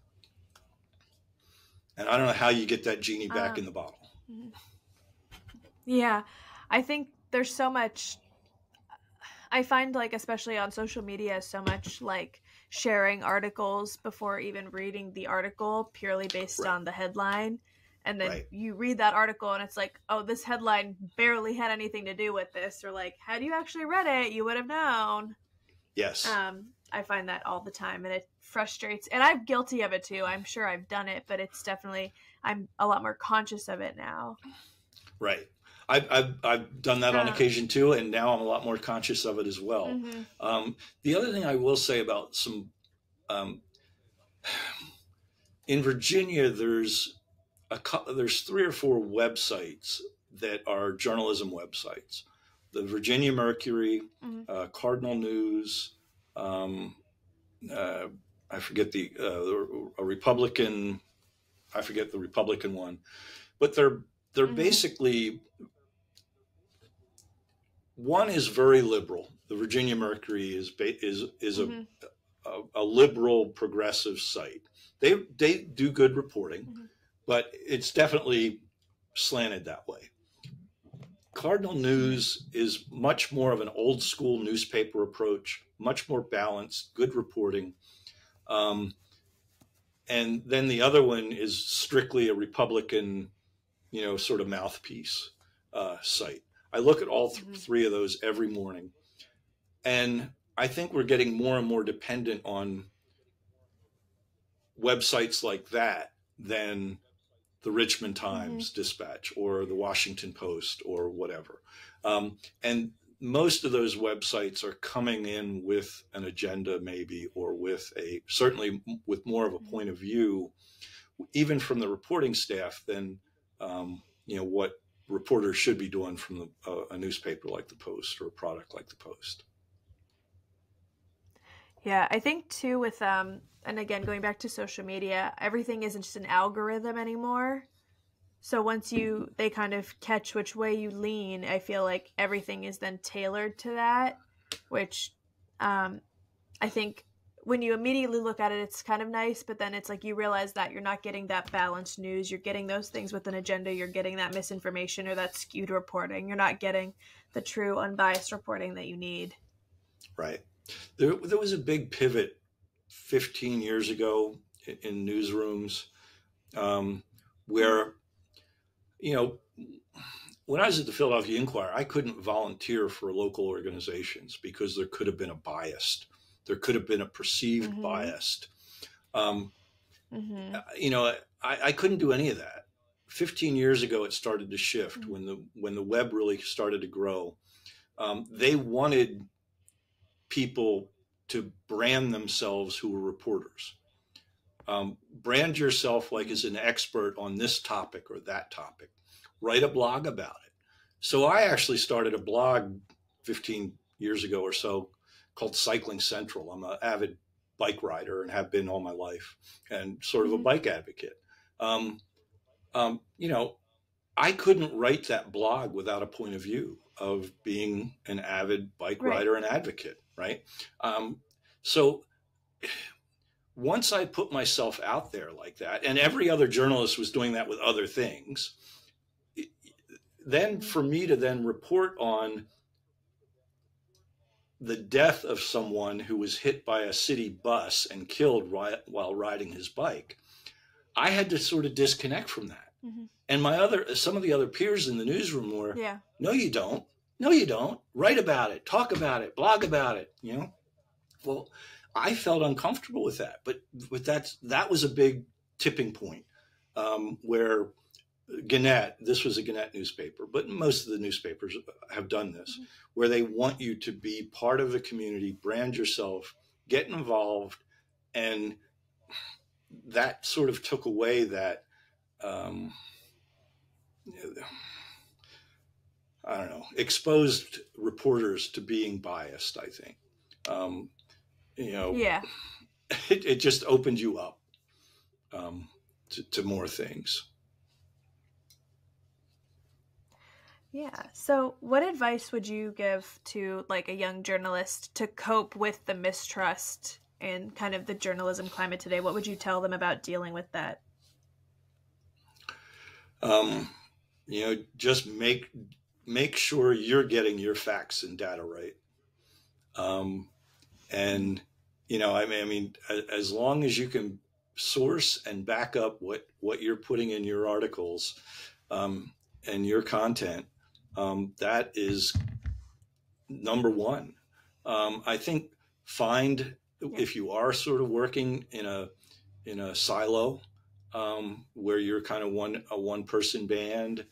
And I don't know how you get that genie back in the bottle. Yeah. I think there's so much. I find, like, especially on social media, so much like sharing articles before even reading the article purely based Right. on the headline. And then Right. you read that article and it's like, oh, this headline barely had anything to do with this. Or like, had you actually read it, you would have known. Yes. I find that all the time, and it frustrates. And I'm guilty of it too. I'm sure I've done it, but it's definitely, I'm a lot more conscious of it now. Right. I've done that on Um, occasion too, and now I'm a lot more conscious of it as well. mm-hmm. The other thing I will say about um, in Virginia, there's 3 or 4 websites that are journalism websites. The Virginia Mercury, Mm-hmm. Cardinal News, um, uh, I forget a Republican. I forget the Republican one, but they're Mm-hmm. basically, one is very liberal. The Virginia Mercury is Mm-hmm. a liberal progressive site. They do good reporting, Mm-hmm. but it's definitely slanted that way. Cardinal News is much more of an old school newspaper approach, much more balanced, good reporting. Um, and then the other one is strictly a Republican, sort of mouthpiece site. I look at all Mm-hmm. 3 of those every morning, and I think we're getting more and more dependent on websites like that than the Richmond Mm-hmm. Times Dispatch or the Washington Post or whatever. And most of those websites are coming in with an agenda, maybe, or with certainly with more of a point of view, even from the reporting staff, than what reporters should be doing from a newspaper like the Post or a product like the Post. Yeah, I think too with and again going back to social media, everything isn't just an algorithm anymore. So once they kind of catch which way you lean, I feel like everything is then tailored to that, which I think when you immediately look at it, it's kind of nice, but then it's like you realize that you're not getting that balanced news. You're getting those things with an agenda. You're getting that misinformation or that skewed reporting. You're not getting the true unbiased reporting that you need. Right. There was a big pivot 15 years ago in newsrooms where, when I was at the Philadelphia Inquirer, I couldn't volunteer for local organizations because there could have been a bias. There could have been a perceived bias. I couldn't do any of that. 15 years ago, it started to shift when the web really started to grow. They wanted people to brand themselves who were reporters. Brand yourself like as an expert on this topic or that topic. Write a blog about it. So I actually started a blog 15 years ago or so called Cycling Central. I'm an avid bike rider and have been all my life, and sort of a bike advocate. I couldn't write that blog without a point of view of being an avid bike rider and advocate, right? So once I put myself out there like that, and every other journalist was doing that with other things, then for me to then report on the death of someone who was hit by a city bus and killed while riding his bike, I had to sort of disconnect from that. And some of the other peers in the newsroom were, no, you don't. No, you don't. Write about it, talk about it, blog about it, Well, I felt uncomfortable with that, but that was a big tipping point where Gannett, this was a Gannett newspaper, but most of the newspapers have done this, where they want you to be part of the community, brand yourself, get involved, and that sort of took away that, I don't know, exposed reporters to being biased, I think. It just opened you up to more things. Yeah. So what advice would you give to like a young journalist to cope with the mistrust and kind of the journalism climate today? What would you tell them about dealing with that? Just make sure you're getting your facts and data right. As long as you can source and back up what you're putting in your articles and your content, that is number one. I think if you are sort of working in a silo where you're kind of a one person band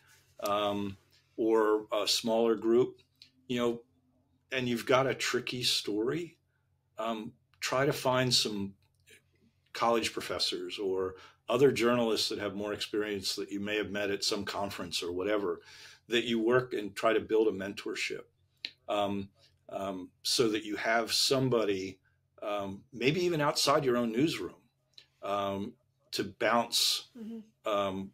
or a smaller group, and you've got a tricky story, try to find some college professors or other journalists that have more experience that you may have met at some conference or whatever, that you work and try to build a mentorship so that you have somebody, maybe even outside your own newsroom, to bounce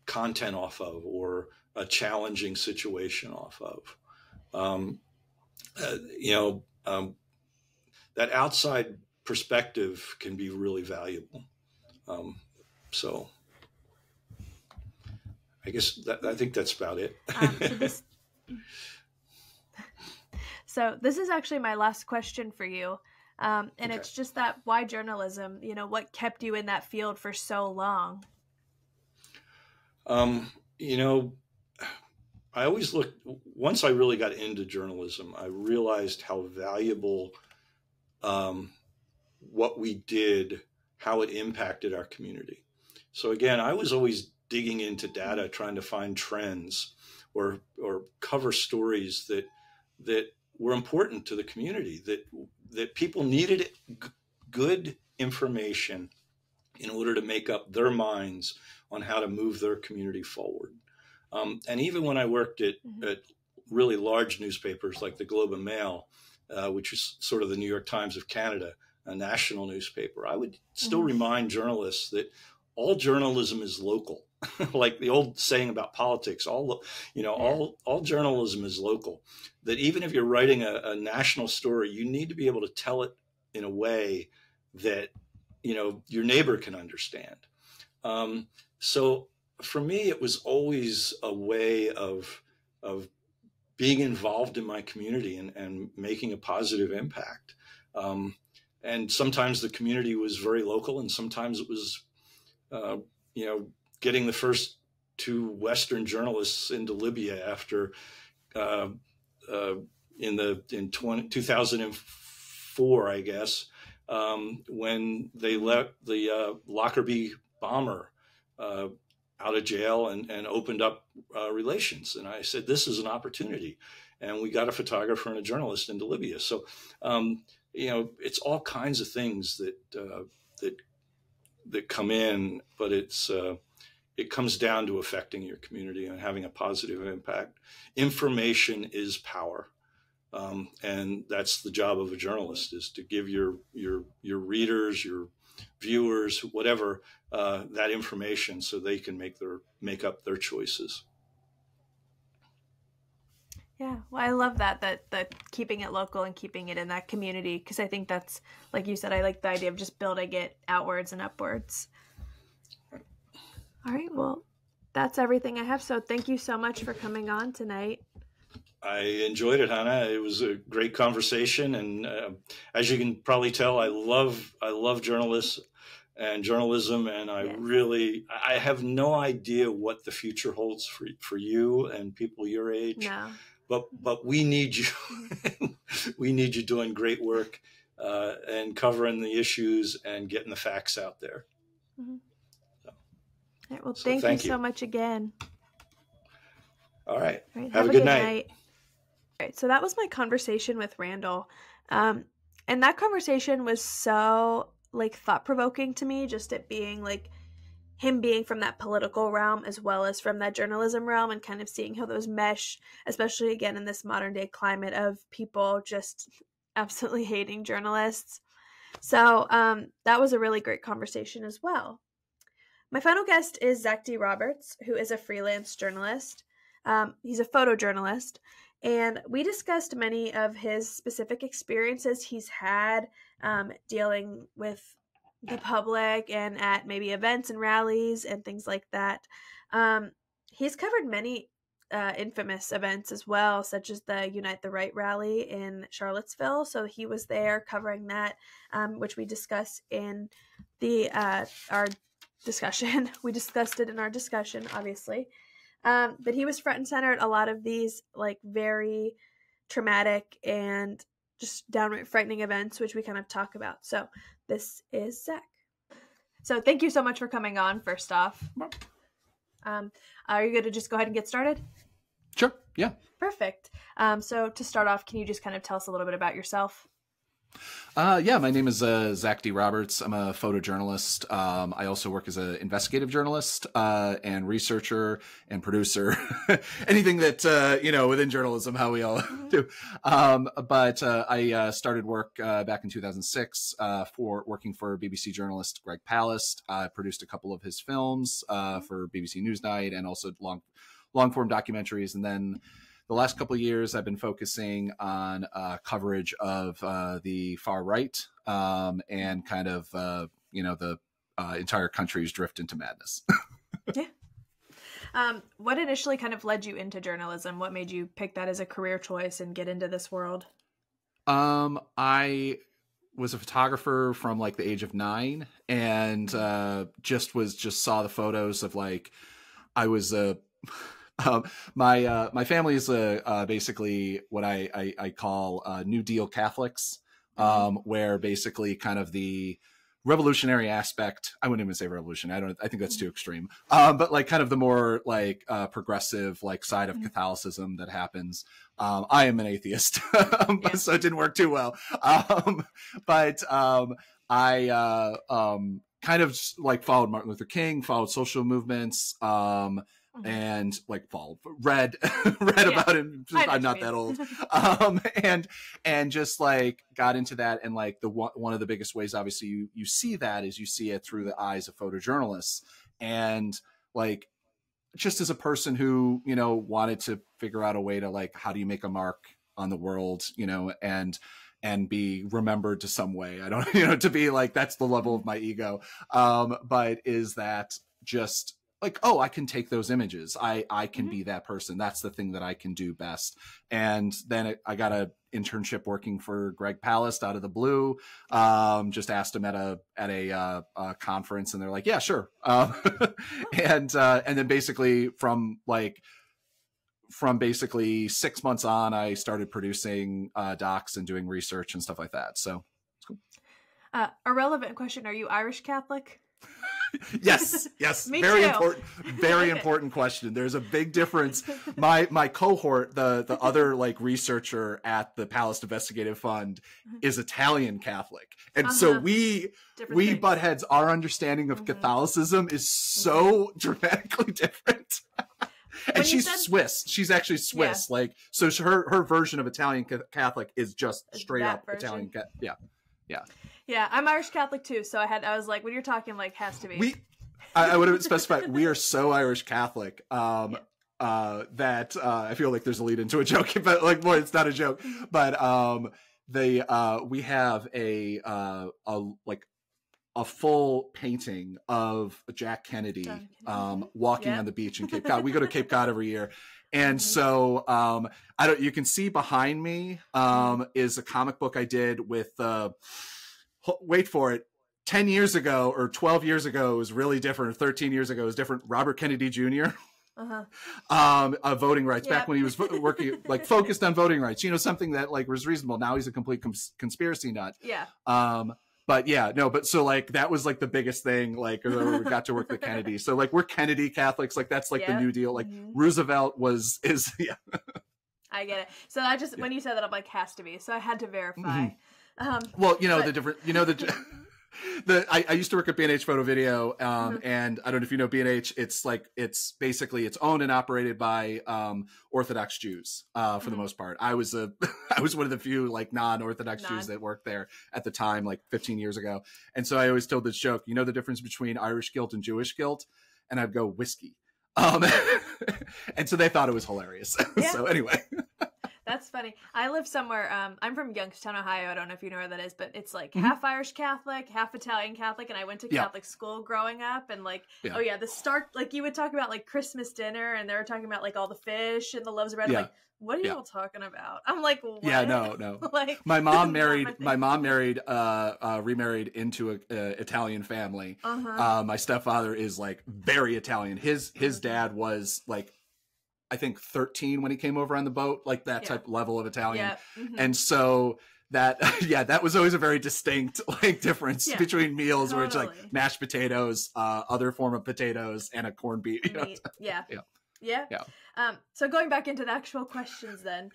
content off of or a challenging situation off of. That outside perspective can be really valuable. So I guess I think that's about it. So this is actually my last question for you. And okay. It's just that, why journalism? What kept you in that field for so long? I always once I really got into journalism, I realized how valuable what we did, how it impacted our community. So again, I was always digging into data, trying to find trends or cover stories that were important to the community, that people needed good information in order to make up their minds on how to move their community forward. And even when I worked at really large newspapers like the Globe and Mail, which is sort of the New York Times of Canada, a national newspaper, I would still remind journalists that all journalism is local. Like the old saying about politics, all journalism is local. That even if you're writing a national story, you need to be able to tell it in a way that, you know, your neighbor can understand. So for me, it was always a way of being involved in my community and making a positive impact. And sometimes the community was very local, and sometimes it was, getting the first 2 Western journalists into Libya after in 2004, I guess, when they let the Lockerbie bomber out of jail and opened up relations. And I said, this is an opportunity. And we got a photographer and a journalist into Libya. So, it's all kinds of things that come in, but it comes down to affecting your community and having a positive impact. Information is power. And that's the job of a journalist, is to give your readers, your viewers, whatever, that information so they can make up their choices. Yeah, well, I love that keeping it local and keeping it in that community, because I think that's, like you said, I like the idea of just building it outwards and upwards. All right, well, that's everything I have. So thank you so much for coming on tonight. I enjoyed it, Hannah. It was a great conversation, and as you can probably tell, I love journalists and journalism, and I have no idea what the future holds for you and people your age. No. But we need you. We need you doing great work and covering the issues and getting the facts out there. Mm-hmm. All right, well, thank you so much again. All right. All right, have a good night. All right, so that was my conversation with Randall. And that conversation was so thought-provoking to me, just it being him being from that political realm as well as from that journalism realm, and kind of seeing how those mesh, especially again in this modern day climate of people just absolutely hating journalists. So that was a really great conversation as well. My final guest is Zach D. Roberts, who is a freelance journalist. He's a photojournalist, and we discussed many of his specific experiences he's had dealing with the public and at maybe events and rallies and things like that. He's covered many infamous events as well, such as the Unite the Right rally in Charlottesville. So he was there covering that, which we discuss in our discussion. We discussed it in our discussion, obviously. But he was front and center at a lot of these very traumatic and just downright frightening events, which we kind of talk about. So this is Zach. So thank you so much for coming on, first off. Are you going to just go ahead and get started? Sure. Yeah. Perfect. So to start off, can you just kind of tell us a little bit about yourself? My name is Zach D. Roberts. I'm a photojournalist. I also work as an investigative journalist and researcher and producer. Anything that, within journalism, how we all do. But I started work back in 2006 for working for BBC journalist Greg Palast. I produced a couple of his films for BBC Newsnight and also long-form documentaries. And then the last couple of years, I've been focusing on coverage of the far right and kind of, the entire country's drift into madness. Yeah. What initially kind of led you into journalism? What made you pick that as a career choice and get into this world? I was a photographer from the age of 9 and just saw the photos of I was my family is basically what I call New Deal Catholics, where basically kind of the revolutionary aspect. I wouldn't even say revolution. I think that's too extreme. But like kind of the more like progressive like side of Catholicism that happens. I am an atheist, so it didn't work too well. But I kind of like followed Martin Luther King, followed social movements, and like read about him. I'm not that old. And just like got into that. And like one of the biggest ways, obviously you see that is you see it through the eyes of photojournalists. And like, just as a person who, you know, wanted to figure out a way to like, how do you make a mark on the world, you know, and be remembered to some way. I don't, you know, to be like, that's the level of my ego. But is that just like, oh, I can take those images. I can be that person. That's the thing that I can do best. And then I got a internship working for Greg Palast out of the blue. Just asked him at a conference, and they're like, yeah, sure. And then basically from basically 6 months on, I started producing docs and doing research and stuff like that. So it's cool. A relevant question: are you Irish Catholic? Yes. Me Very too. important. Very important question. There's a big difference. My cohort, the other like researcher at the Palast Investigative Fund, is Italian Catholic, and so we butt heads. Our understanding of Catholicism is so dramatically different. And she's Swiss. She's actually Swiss. Yeah. Like, so her version of Italian Catholic is just straight up version. Italian. Yeah. Yeah, I'm Irish Catholic too, so I was like, when you're talking like has to be. I would have specified we are so Irish Catholic that I feel like there's a lead into a joke, but like, boy, it's not a joke. But we have a full painting of Jack Kennedy walking on the beach in Cape Cod. We go to Cape Cod every year. And so you can see behind me is a comic book I did with wait for it, 10 years ago or 12 years ago was really different, or 13 years ago was different. Robert Kennedy Jr. Voting rights, back when he was working like focused on voting rights, you know, something that like was reasonable. Now he's a complete conspiracy nut. But yeah, no, but so like that was like the biggest thing, like we got to work with Kennedy. So like we're Kennedy Catholics, like that's like the New Deal. Like Roosevelt is I get it. So I just when you said that, I'm like, has to be. So I had to verify. Well, you know, I used to work at B&H Photo Video, and I don't know if you know B&H. It's basically it's owned and operated by Orthodox Jews for the most part. I was one of the few like non-Orthodox Jews that worked there at the time, like 15 years ago. And so I always told this joke. You know the difference between Irish guilt and Jewish guilt? And I'd go whiskey. And so they thought it was hilarious. Yeah. So anyway. That's funny. I live somewhere, I'm from Youngstown, Ohio. I don't know if you know where that is, but it's like half Irish Catholic, half Italian Catholic. And I went to Catholic school growing up, and like, the start, like you would talk about like Christmas dinner, and they were talking about like all the fish and the loaves of bread. I'm like, what are you all talking about? I'm like, what? Yeah, no. Like, my mom remarried into a Italian family. My stepfather is like very Italian. His dad was like, I think 13 when he came over on the boat, like that type level of Italian. And so that was always a very distinct like difference between meals where it's like mashed potatoes, other form of potatoes, and a corned beef. You know? Yeah. So going back into the actual questions then.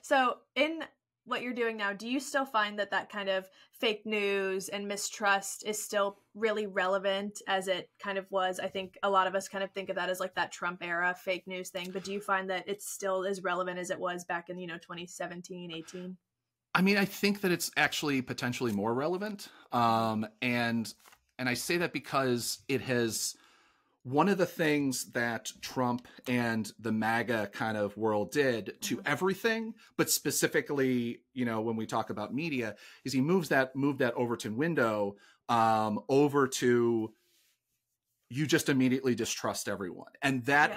So in what you're doing now, do you still find that kind of fake news and mistrust is still really relevant as it kind of was? I think a lot of us kind of think of that as like that Trump era fake news thing, but do you find that it's still as relevant as it was back in, 2017, 18? I mean, I think that it's actually potentially more relevant. And I say that because it has, one of the things that Trump and the MAGA kind of world did to everything, but specifically, when we talk about media, is he moved that Overton window over to, you just immediately distrust everyone. And that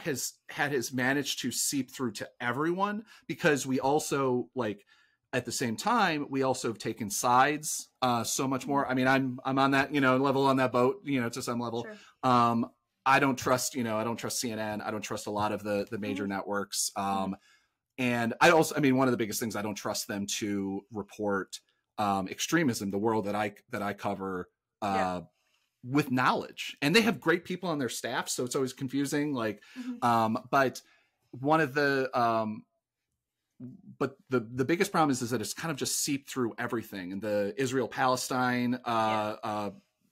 has managed to seep through to everyone, because we also like, at the same time, we also have taken sides so much more. I mean, I'm on that, level on that boat, to some level. Sure. I don't trust CNN. I don't trust a lot of the major networks. And one of the biggest things, I don't trust them to report extremism, the world that I cover, with knowledge, and they have great people on their staff, so it's always confusing. Like, but one of the but the biggest problem is that it's kind of just seeped through everything, and the Israel-Palestine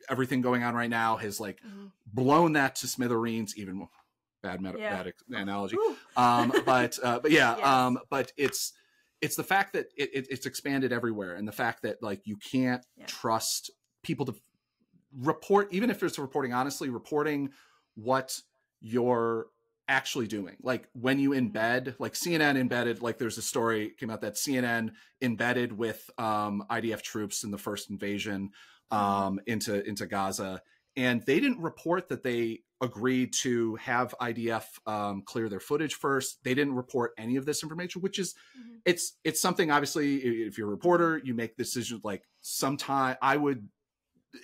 everything going on right now has like blown that to smithereens. Even more bad analogy, but it's the fact that it's expanded everywhere, and the fact that like you can't trust people to report, even if it's reporting honestly, reporting what you're actually doing. Like when you embed, like CNN embedded, like there's a story came out that CNN embedded with IDF troops in the first invasion into Gaza, and they didn't report that they agreed to have IDF clear their footage first. They didn't report any of this information, which is it's something, obviously, if you're a reporter, you make decisions. Like sometime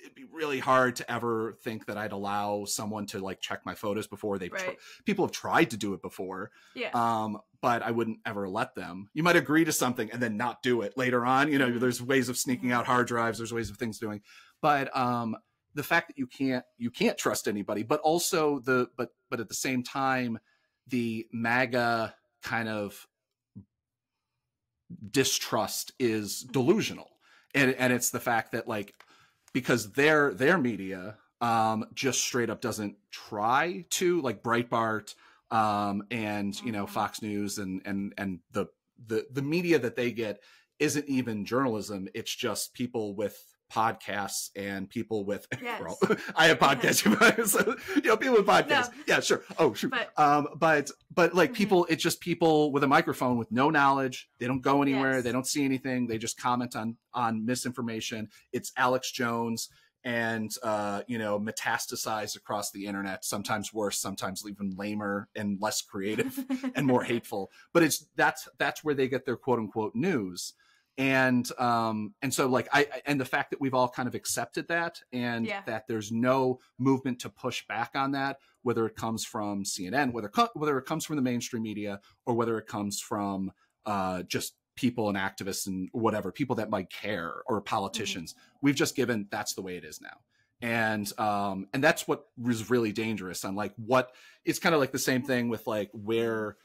it'd be really hard to ever think that I'd allow someone to like check my photos before they people have tried to do it before. But I wouldn't ever let them. You might agree to something and then not do it later on. You know, there's ways of sneaking out hard drives. There's ways of things doing, but the fact that you can't trust anybody, but also but at the same time, the MAGA kind of distrust is delusional. And it's the fact that like, because their media just straight up doesn't try to, like Breitbart and you know Fox News and the media that they get isn't even journalism. It's just people with podcasts and people with well, I have podcasts, so, you know, people with podcasts. Yeah, sure. Oh, sure. But like people, it's just people with a microphone with no knowledge. They don't go anywhere. They don't see anything. They just comment on misinformation. It's Alex Jones and you know, metastasized across the internet, sometimes worse, sometimes even lamer and less creative and more hateful. But that's where they get their quote unquote news. And so like and the fact that we've all kind of accepted that, and that there's no movement to push back on that, whether it comes from CNN, whether it comes from the mainstream media, or whether it comes from just people and activists and whatever, people that might care, or politicians. We've just given that's the way it is now. And that's what was really dangerous. On like it's kind of like the same thing with like where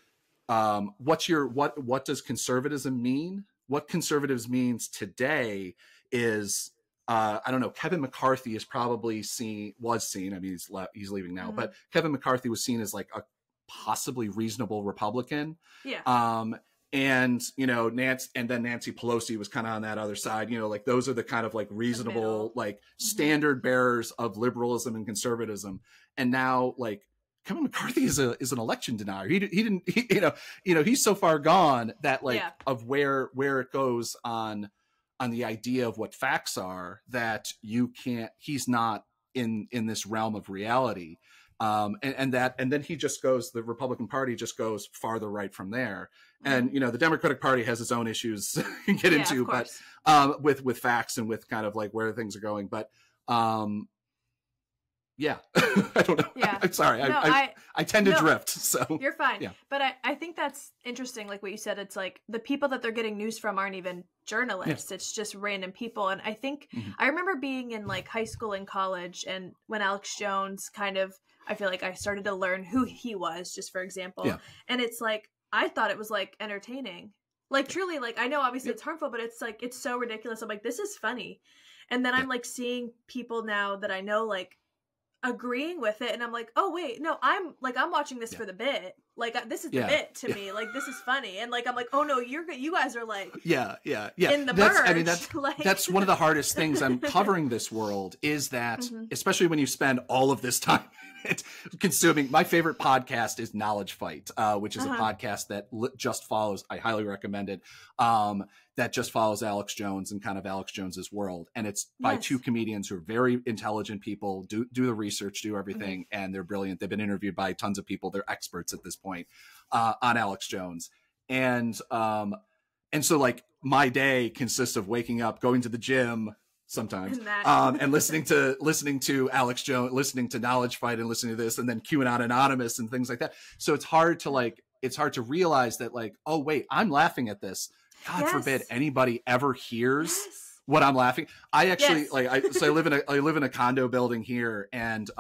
what does conservatism mean? What conservatives means today is, I don't know, Kevin McCarthy is probably was seen, I mean, he's leaving now, but Kevin McCarthy was seen as like a possibly reasonable Republican. And, you know, Nancy Pelosi was kind of on that other side, you know, like those are the kind of like reasonable, like standard bearers of liberalism and conservatism. And now like, Kevin McCarthy is an election denier. He didn't, you know, he's so far gone that like of where it goes on the idea of what facts are, that he's not in this realm of reality. And then he just goes, the Republican Party just goes farther right from there. And, you know, the Democratic Party has its own issues to get into, but with facts and with kind of like where things are going. But I don't know. I'm sorry. No, I tend to drift. So you're fine. Yeah. But I think that's interesting. Like what you said, it's like the people that they're getting news from aren't even journalists. It's just random people. And I think I remember being in like high school and college, and when Alex Jones I feel like I started to learn who he was, just for example. And it's like, I thought it was like entertaining. Like truly, like I know obviously it's harmful, but it's like, it's so ridiculous. I'm like, this is funny. And then I'm like seeing people now that I know like agreeing with it, and I'm like, oh wait, no, I'm watching this for the bit. Like this is the bit to me. Like this is funny, and like I'm like, oh no, you guys are like in the merge. I mean that's one of the hardest things on covering this world, is that especially when you spend all of this time consuming. My favorite podcast is Knowledge Fight, which is a podcast that just follows. I highly recommend it. That just follows Alex Jones and kind of Alex Jones's world. And it's by two comedians who are very intelligent people, do the research, do everything. And they're brilliant. They've been interviewed by tons of people. They're experts at this point, on Alex Jones. And so like my day consists of waking up, going to the gym sometimes, and listening to Alex Jones, listening to Knowledge Fight, and listening to this, and then QAnon Anonymous and things like that. So it's hard to realize that like, oh wait, I'm laughing at this. God forbid anybody ever hears what I'm laughing. I actually Yes. so I live in a condo building here, and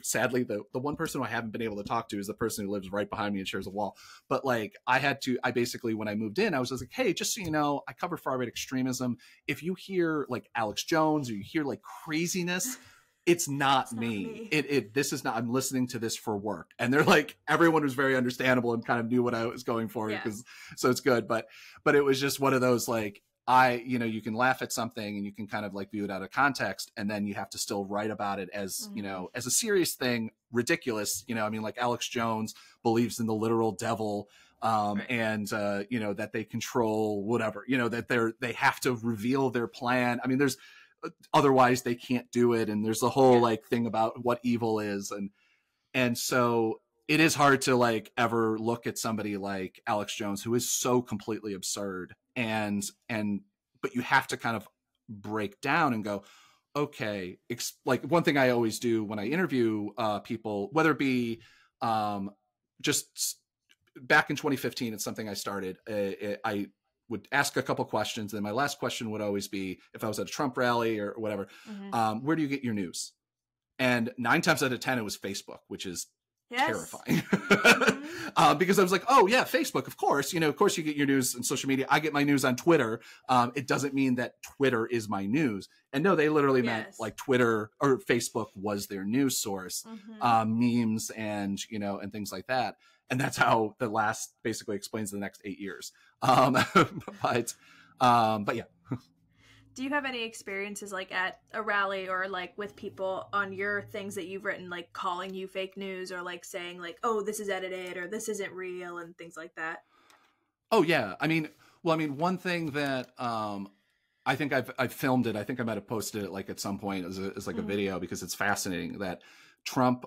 sadly the one person who I haven't been able to talk to is the person who lives right behind me and shares a wall. But like I basically, when I moved in, I was just like, hey, just so you know, I cover far right extremism. If you hear like Alex Jones or you hear like craziness, it's not me. This is not, I'm listening to this for work. And they're like, everyone was very understandable and kind of knew what I was going for, because so it's good. But it was just one of those, like, you can laugh at something and you can kind of like view it out of context, and then you have to still write about it as, as a serious thing, ridiculous. I mean, like Alex Jones believes in the literal devil, and that they control whatever, that they have to reveal their plan. I mean, otherwise they can't do it. And there's the whole like thing about what evil is. And so it is hard to like ever look at somebody like Alex Jones, who is so completely absurd, but you have to kind of break down and go, okay, like one thing I always do when I interview people, whether it be just back in 2015, it's something I started. I would ask a couple questions, and my last question would always be, if I was at a Trump rally or whatever, where do you get your news? And 9 times out of 10, it was Facebook, which is terrifying. Because I was like, oh yeah, Facebook, of course, of course you get your news on social media. I get my news on Twitter. It doesn't mean that Twitter is my news. And no, they literally meant like Twitter or Facebook was their news source, memes and things like that. And that's how the last basically explains the next 8 years. But yeah. Do you have any experiences like at a rally or like with people on your things that you've written, like calling you fake news or like saying like, oh, this is edited or this isn't real and things like that? Oh yeah. I mean, one thing that I think I've filmed it. I think I might have posted it like at some point as like a video, because it's fascinating that Trump,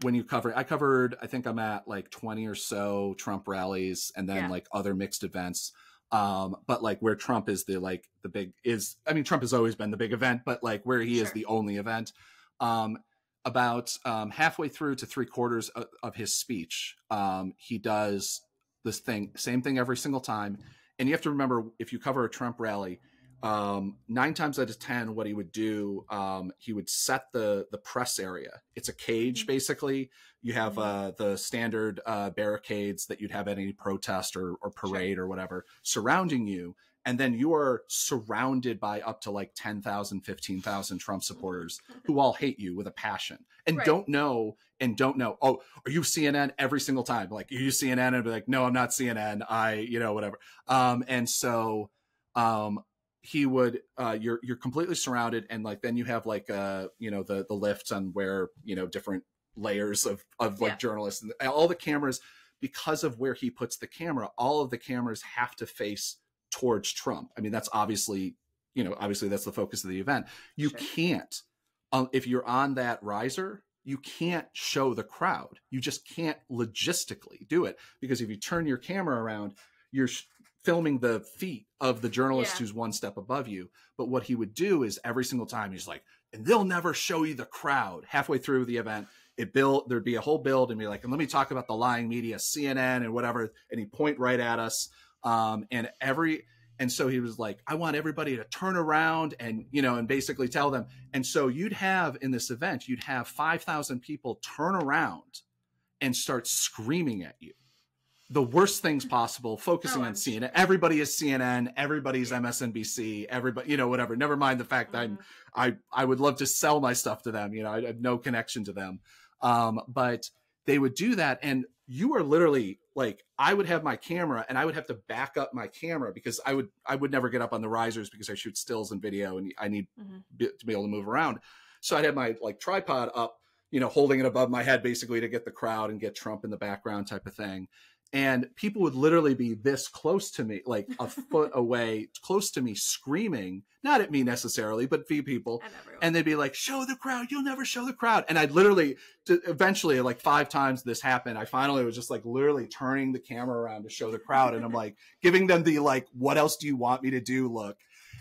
when you I covered, I think I'm at like 20 or so Trump rallies, and then like other mixed events. But like where Trump is Trump has always been the big event, but like where he is the only event, about halfway through to 3/4 of his speech, he does this same thing every single time. And you have to remember, if you cover a Trump rally, 9 times out of 10, what he would do, he would set the press area. It's a cage, basically. You have the standard barricades that you'd have at any protest or parade or whatever surrounding you. And then you are surrounded by up to like 10,000, 15,000 Trump supporters who all hate you with a passion and don't know. Oh, are you CNN? Every single time. Like, are you CNN? And I'd be like, no, I'm not CNN. Whatever. And so, he would you're completely surrounded, and like then you have like the lifts on where different layers of like journalists and all the cameras, because of where he puts the camera, all of the cameras have to face towards Trump. I mean, that's obviously that's the focus of the event. You can't if you're on that riser, you can't show the crowd. You just can't logistically do it, because if you turn your camera around, you're filming the feet of the journalist who's one step above you. But what he would do is every single time he's like, and they'll never show you the crowd. Halfway through the event, there'd be a whole build and be like, and let me talk about the lying media, CNN and whatever. And he'd point right at us. And so he was like, I want everybody to turn around and, and basically tell them. And so you'd have 5,000 people turn around and start screaming at you. The worst things possible, focusing on CNN. Everybody is CNN. Everybody's MSNBC. Everybody, whatever. Never mind the fact that I would love to sell my stuff to them. I have no connection to them. But they would do that. And you are literally like, I would have my camera and I would have to back up my camera, because I would never get up on the risers because I shoot stills and video and I need to be able to move around. So I'd have my like tripod up, holding it above my head basically to get the crowd and get Trump in the background type of thing. And people would literally be this close to me, like a foot away, close to me, screaming, not at me necessarily, but few people. And they'd be like, show the crowd. You'll never show the crowd. And I'd literally, eventually, like 5 times this happened, I finally was just like literally turning the camera around to show the crowd. And I'm like giving them the like, what else do you want me to do look?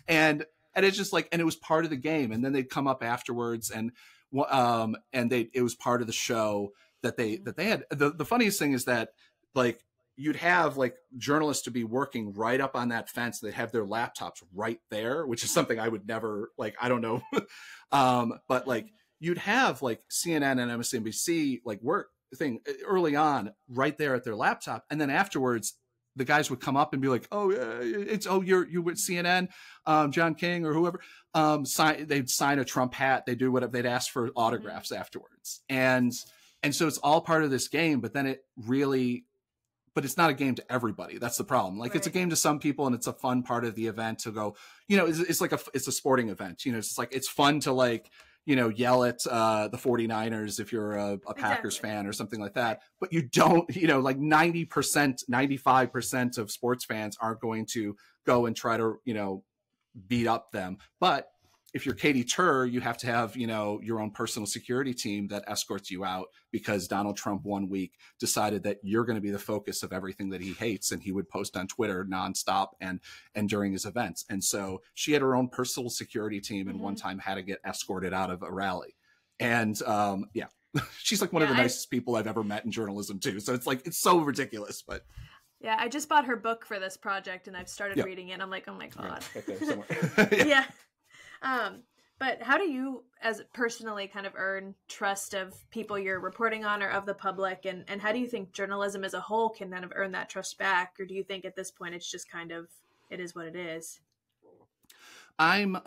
And it's just like, and it was part of the game. And then they'd come up afterwards and it was part of the show that they had. The funniest thing is that, like, you'd have like journalists to be working right up on that fence. They'd have their laptops right there, which is something I would never, like, I don't know. But like you'd have like CNN and MSNBC like work thing early on right there at their laptop. And then afterwards, the guys would come up and be like, "Oh, you're with CNN, John King or whoever." They'd sign a Trump hat. They do whatever. They'd ask for autographs afterwards, and so it's all part of this game. But then but it's not a game to everybody. That's the problem. Like it's a game to some people, and it's a fun part of the event to go. It's like it's a sporting event. It's just like it's fun to like yell at the 49ers if you're a Packers fan or something like that. But you don't, like 90%, 95% of sports fans aren't going to go and try to, beat up them. But if you're Katie Tur, you have to have, your own personal security team that escorts you out because Donald Trump one week decided that you're going to be the focus of everything that he hates. And he would post on Twitter nonstop and during his events. And so she had her own personal security team and one time had to get escorted out of a rally. And she's like one of the nicest people I've ever met in journalism too. So it's like, it's so ridiculous, but. Yeah, I just bought her book for this project and I've started reading it. And I'm like, oh my God. Right there somewhere. Yeah. But how do you, as personally, kind of earn trust of people you're reporting on or of the public, and how do you think journalism as a whole can kind of earn that trust back, or do you think at this point it's just kind of it is what it is? I'm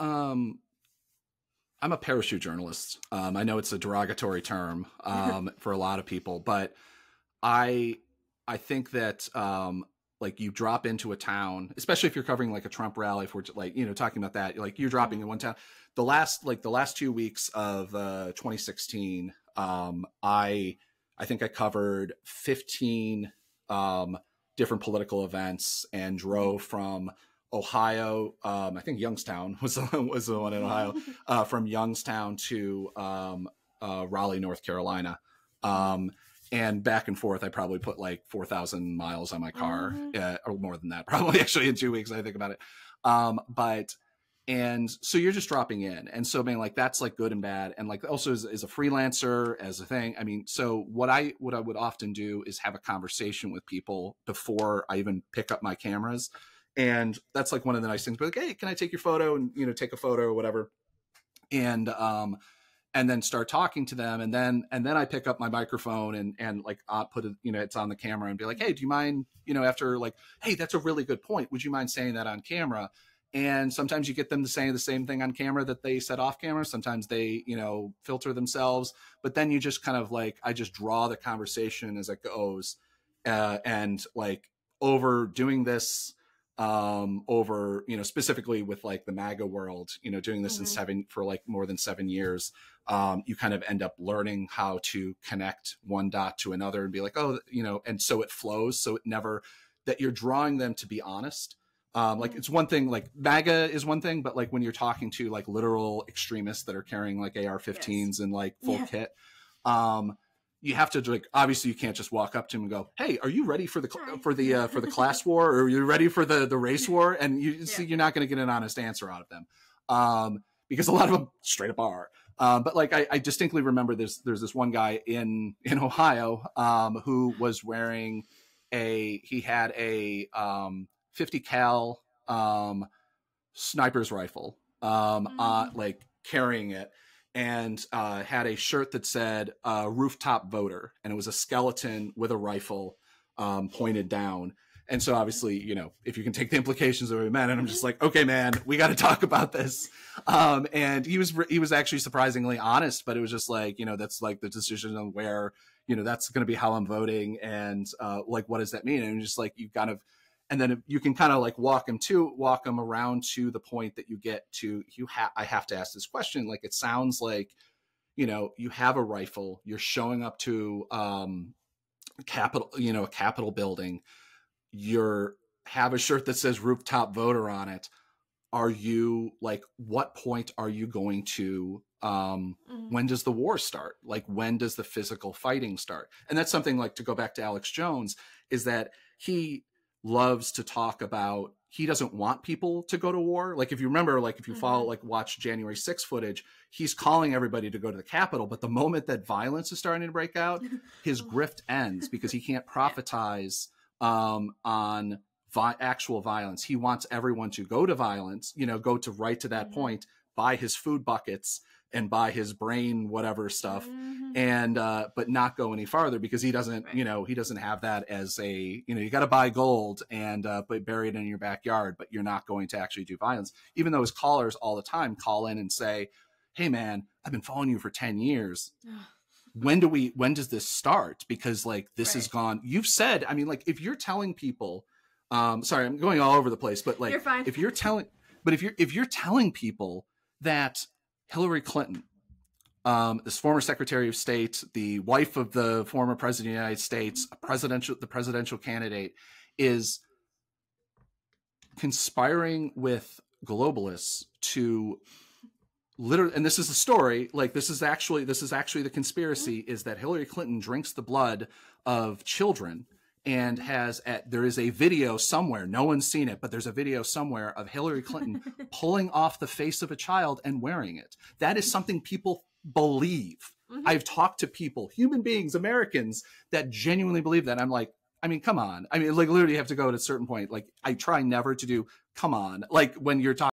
a parachute journalist. I know it's a derogatory term for a lot of people, but I think that like you drop into a town, especially if you're covering like a Trump rally, if we're like, talking about that, like you're dropping in one town. The last 2 weeks of 2016, I think I covered 15 different political events and drove from Ohio. I think Youngstown was the one in Ohio, from Youngstown to Raleigh, North Carolina. And back and forth, I probably put like 4,000 miles on my car, or more than that, probably actually in 2 weeks, I think about it. And so you're just dropping in. And so, I mean, like, that's like good and bad. And like also as a freelancer, as a thing, I mean, so what I would often do is have a conversation with people before I even pick up my cameras. And that's like one of the nice things, but like, hey, can I take your photo and, take a photo or whatever. And then start talking to them. And then I pick up my microphone and like, put it, it's on the camera and be like, hey, do you mind, after like, hey, that's a really good point. Would you mind saying that on camera? And sometimes you get them to say the same thing on camera that they said off camera. Sometimes they, filter themselves, but then you just kind of like, I just draw the conversation as it goes. And like over doing this, specifically with like the MAGA world, doing this for like more than 7 years, you kind of end up learning how to connect one dot to another and be like, oh, and so it flows. So it never, that you're drawing them to be honest. Like it's one thing, like MAGA is one thing, but like when you're talking to like literal extremists that are carrying like AR-15s and like full kit, you have to like, obviously you can't just walk up to them and go, hey, are you ready for the class war? Or are you ready for the race war? And you're not going to get an honest answer out of them. Because a lot of them straight up are. But like, I distinctly remember there's this one guy in Ohio, who was wearing he had a 50 cal sniper's rifle, like carrying it, and had a shirt that said rooftop voter, and it was a skeleton with a rifle pointed down. And so obviously, if you can take the implications of what it meant, and I'm just like, okay, man, we got to talk about this. And he was actually surprisingly honest, but it was just like, that's like the decision on where, that's going to be how I'm voting. And like, what does that mean? And just like, you kind of, and then you can kind of like walk them around to the point that you get to, I have to ask this question. Like, it sounds like, you have a rifle, you're showing up to a Capitol building, have a shirt that says rooftop voter on it. Are you like, what point are you going to, when does the war start? Like, when does the physical fighting start? And that's something like, to go back to Alex Jones, is that he loves to talk about, he doesn't want people to go to war. Like, if you remember, like if you follow, like watch January 6th footage, he's calling everybody to go to the Capitol. But the moment that violence is starting to break out, his grift ends because he can't prophetize on actual violence. He wants everyone to go to violence, go to right to that point, buy his food buckets and buy his brain, whatever stuff. And, but not go any farther because he doesn't, he doesn't have that as a, you got to buy gold and, but bury it in your backyard, but you're not going to actually do violence. Even though his callers all the time call in and say, hey man, I've been following you for 10 years. When does this start? Because like, this has gone, you've said, I mean, like if you're telling people, sorry, I'm going all over the place, but like, you're fine. if you're telling people that Hillary Clinton, this former Secretary of State, the wife of the former President of the United States, the presidential candidate, is conspiring with globalists to literally, and this is the story, like this is actually the conspiracy, is that Hillary Clinton drinks the blood of children and there is a video somewhere, no one's seen it, but there's a video somewhere of Hillary Clinton pulling off the face of a child and wearing it. That is something people believe. I've talked to people, human beings, Americans, that genuinely believe that. I'm like, I mean, come on. I mean, like literally you have to go to a certain point. Like I try never to do, come on. Like when you're talking